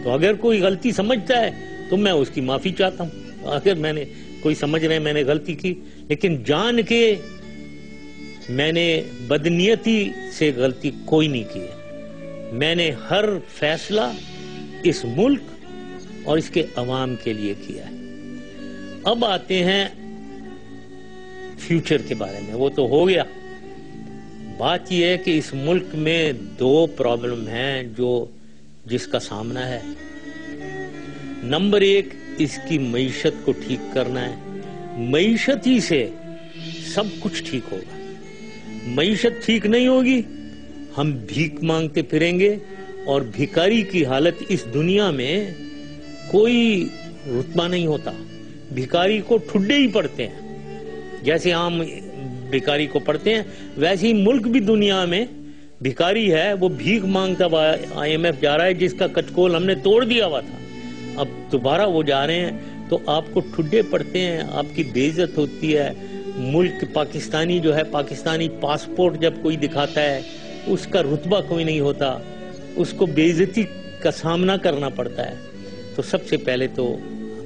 تو اگر کوئی غلطی سمجھتا ہے تو میں اس کی معافی چاہتا ہوں. اگر کوئی سمجھ رہے ہیں میں نے غلطی کی، لیکن جان کے میں نے بدنیتی سے غلطی کوئی نہیں کی ہے. میں نے ہر فیصلہ اس ملک اور اس کے عوام کے لیے کیا ہے. اب آتے ہیں فیوچر کے بارے میں. وہ تو ہو گیا. بات یہ ہے کہ اس ملک میں 2 پرابلم ہیں جس کا سامنا ہے. نمبر 1، اس کی معیشت کو ٹھیک کرنا ہے. معیشت ہی سے سب کچھ ٹھیک ہوگا. معیشت ٹھیک نہیں ہوگی، ہم بھیک مانگتے پھریں گے، اور بھیکاری کی حالت اس دنیا میں کوئی رتبہ نہیں ہوتا. بھیکاری کو ٹھڈے ہی پڑتے ہیں، جیسے عام بھیکاری کو پڑتے ہیں، ویسے ہی ملک بھی دنیا میں بھیکاری ہے. وہ بھیک مانگتا IMF جا رہا ہے، جس کا کچکول ہم نے توڑ دیا ہوا تھا. اب دوبارہ وہ جا رہے ہیں تو آپ کو ٹھڈے پڑتے ہیں، آپ کی بے عزت ہوتی ہے. ملک پاکستانی جو ہے، پاکستانی پاسپورٹ جب کوئی دکھاتا ہے اس کا رتبہ کوئی نہیں ہوتا، اس کو بے عزتی کا سامنا کرنا پڑتا ہے. تو سب سے پہلے تو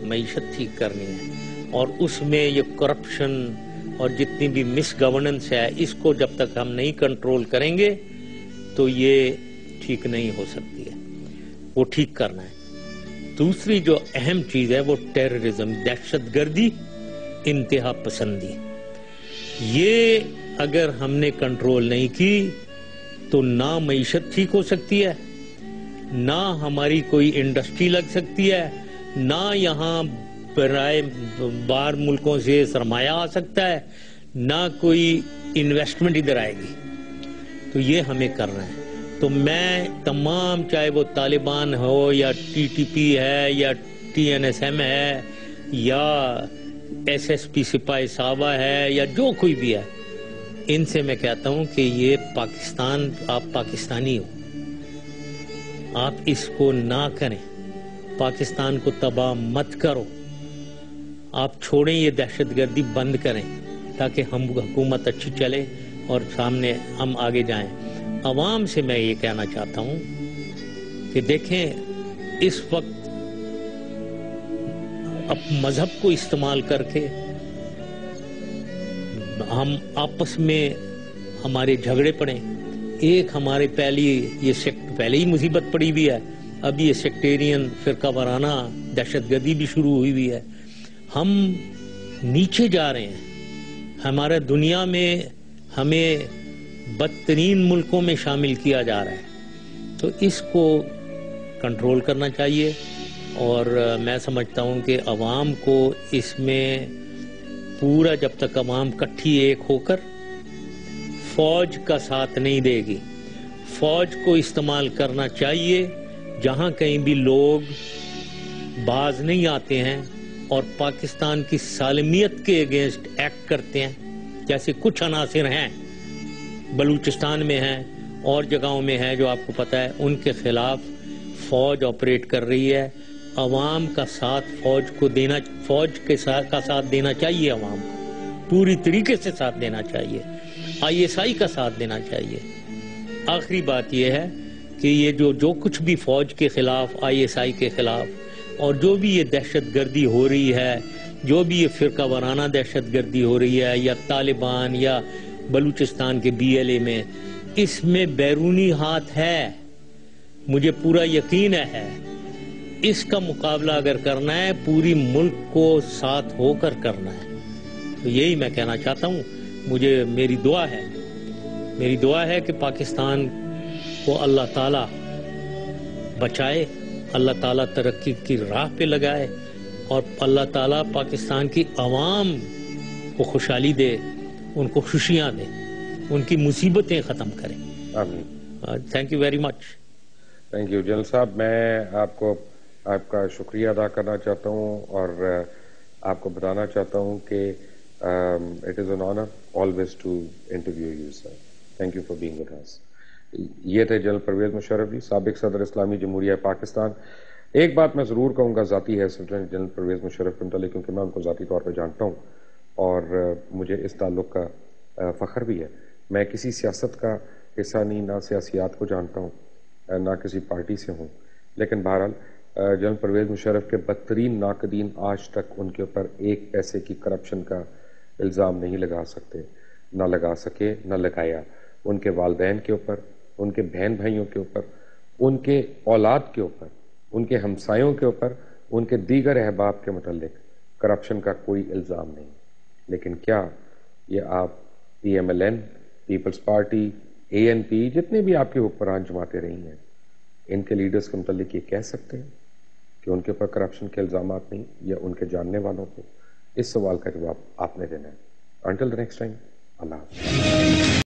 معیشت ٹھیک کرنی ہے، اور اس میں یہ کرپشن اور جتنی بھی مس گورننس ہے، اس کو جب تک ہم نہیں کنٹرول کریں گے تو یہ ٹھیک نہیں ہو سکتی ہے. وہ ٹھیک کرنا ہے. دوسری جو اہم چیز ہے وہ ٹیررزم، دہشت گردی، انتہا پسندی. یہ اگر ہم نے کنٹرول نہیں کی تو نہ معیشت ٹھیک ہو سکتی ہے، نہ ہماری کوئی انڈسٹری لگ سکتی ہے، نہ یہاں باہر ملکوں سے سرمایہ آ سکتا ہے، نہ کوئی انویسٹمنٹ ادھر آئے گی. تو یہ ہمیں کرنا ہے. تو میں تمام، چاہے وہ طالبان ہو یا TTP ہے یا TNSM ہے یا SSP سپاہی صحابہ ہے یا جو کوئی بھی ہے، ان سے میں کہتا ہوں کہ یہ پاکستان، آپ پاکستانی ہو، آپ اس کو نہ کریں، پاکستان کو تباہ مت کرو. آپ چھوڑیں، یہ دہشت گردی بند کریں تاکہ ہم حکومت اچھی چلے اور سامنے ہم آگے جائیں. عوام سے میں یہ کہنا چاہتا ہوں کہ دیکھیں، اس وقت اب مذہب کو استعمال کر کے ہم آپس میں ہمارے جھگڑے پڑیں. ایک ہمارے پہلے ہی مصیبت پڑی ہوئی ہے، اب یہ سیکٹیرین فرقہ وارانہ دہشت گردی بھی شروع ہوئی ہوئی ہے. ہم نیچے جا رہے ہیں. ہمارے دنیا میں ہمیں بدترین ملکوں میں شامل کیا جا رہا ہے. تو اس کو کنٹرول کرنا چاہیے، اور میں سمجھتا ہوں کہ عوام کو اس میں پورا، جب تک عوام کٹھی ایک ہو کر فوج کا ساتھ نہیں دے گی، فوج کو استعمال کرنا چاہیے جہاں کہیں بھی لوگ باز نہیں آتے ہیں اور پاکستان کی سالمیت کے اگینسٹ ایکٹ کرتے ہیں، جیسے کچھ عناصر ہیں بلوچستان میں ہیں اور جگہوں میں ہیں جو آپ کو پتہ ہے، ان کے خلاف فوج آپریٹ کر رہی ہے۔ عوام کا ساتھ فوج کا ساتھ دینا چاہیے، عوام کو پوری طریقے سے ساتھ دینا چاہیے، ISI کا ساتھ دینا چاہیے۔ آخری بات یہ ہے کہ یہ جو کچھ بھی فوج کے خلاف، ISI کے خلاف، اور جو بھی یہ دہشت گردی ہو رہی ہے، جو بھی یہ فرقہ وارانہ دہشت گردی ہو رہی ہے، یا طالبان یا بلوچستان کے BLA میں، اس میں بیرونی ہاتھ ہے، مجھے پورا یقین ہے۔ اس کا مقابلہ اگر کرنا ہے، پوری ملک کو ساتھ ہو کر کرنا ہے۔ تو یہی میں کہنا چاہتا ہوں، میری دعا ہے کہ پاکستان کو اللہ تعالیٰ بچائے، اللہ تعالیٰ ترقی کی راہ پہ لگائے، اور اللہ تعالیٰ پاکستان کی عوام کو خوشحالی دے، ان کو خوشیاں دے، ان کی مصیبتیں ختم کرے۔ آمین۔ Thank you very much. Thank you general صاحب، میں آپ کا شکریہ ادا کرنا چاہتا ہوں، اور آپ کو بتانا چاہتا ہوں کہ it is an honour always to interview you sir. Thank you for being with us. یہ تھے جنرل پرویز مشرف جی، سابق صدر اسلامی جمہوریہ پاکستان۔ ایک بات میں ضرور کہوں گا ذاتی حیثیت جنرل پرویز مشرف کے متعلق، کیونکہ میں ان کو ذاتی طور پہ جانتا ہوں اور مجھے اس تعلق کا فخر بھی ہے۔ میں کسی سیاست کا حصہ نہیں، نہ سیاسیات کو جانتا ہوں، نہ کسی پارٹی سے ہوں، لیکن بہرحال جنرل پرویز مشرف کے بدترین ناقدین آج تک ان کے اوپر ایک پیسے کی کرپشن کا الزام نہیں لگا سکتے، نہ لگا سکے، نہ لگایا۔ ان کے والدین کے اوپر، ان کے بہن بھائیوں کے اوپر، ان کے اولاد کے اوپر، ان کے ہمسایوں کے اوپر، ان کے دیگر احباب کے متعلق کرپشن کا کوئی الزام نہیں۔ لیکن کیا یہ آپ PMLN، پیپلز پارٹی، ANP، جتنے بھی آپ کے حکمران جماعتیں رہی ہیں، ان کے لیڈرز کے متعلق یہ کہہ سکتے ہیں کہ ان کے اوپر کرپشن کے الزامات نہیں، یا ان کے جاننے والوں کو؟ اس سوال کا جواب آپ نے دینا ہے۔ انٹل دی نیکسٹ ٹائم، اللہ حافظ۔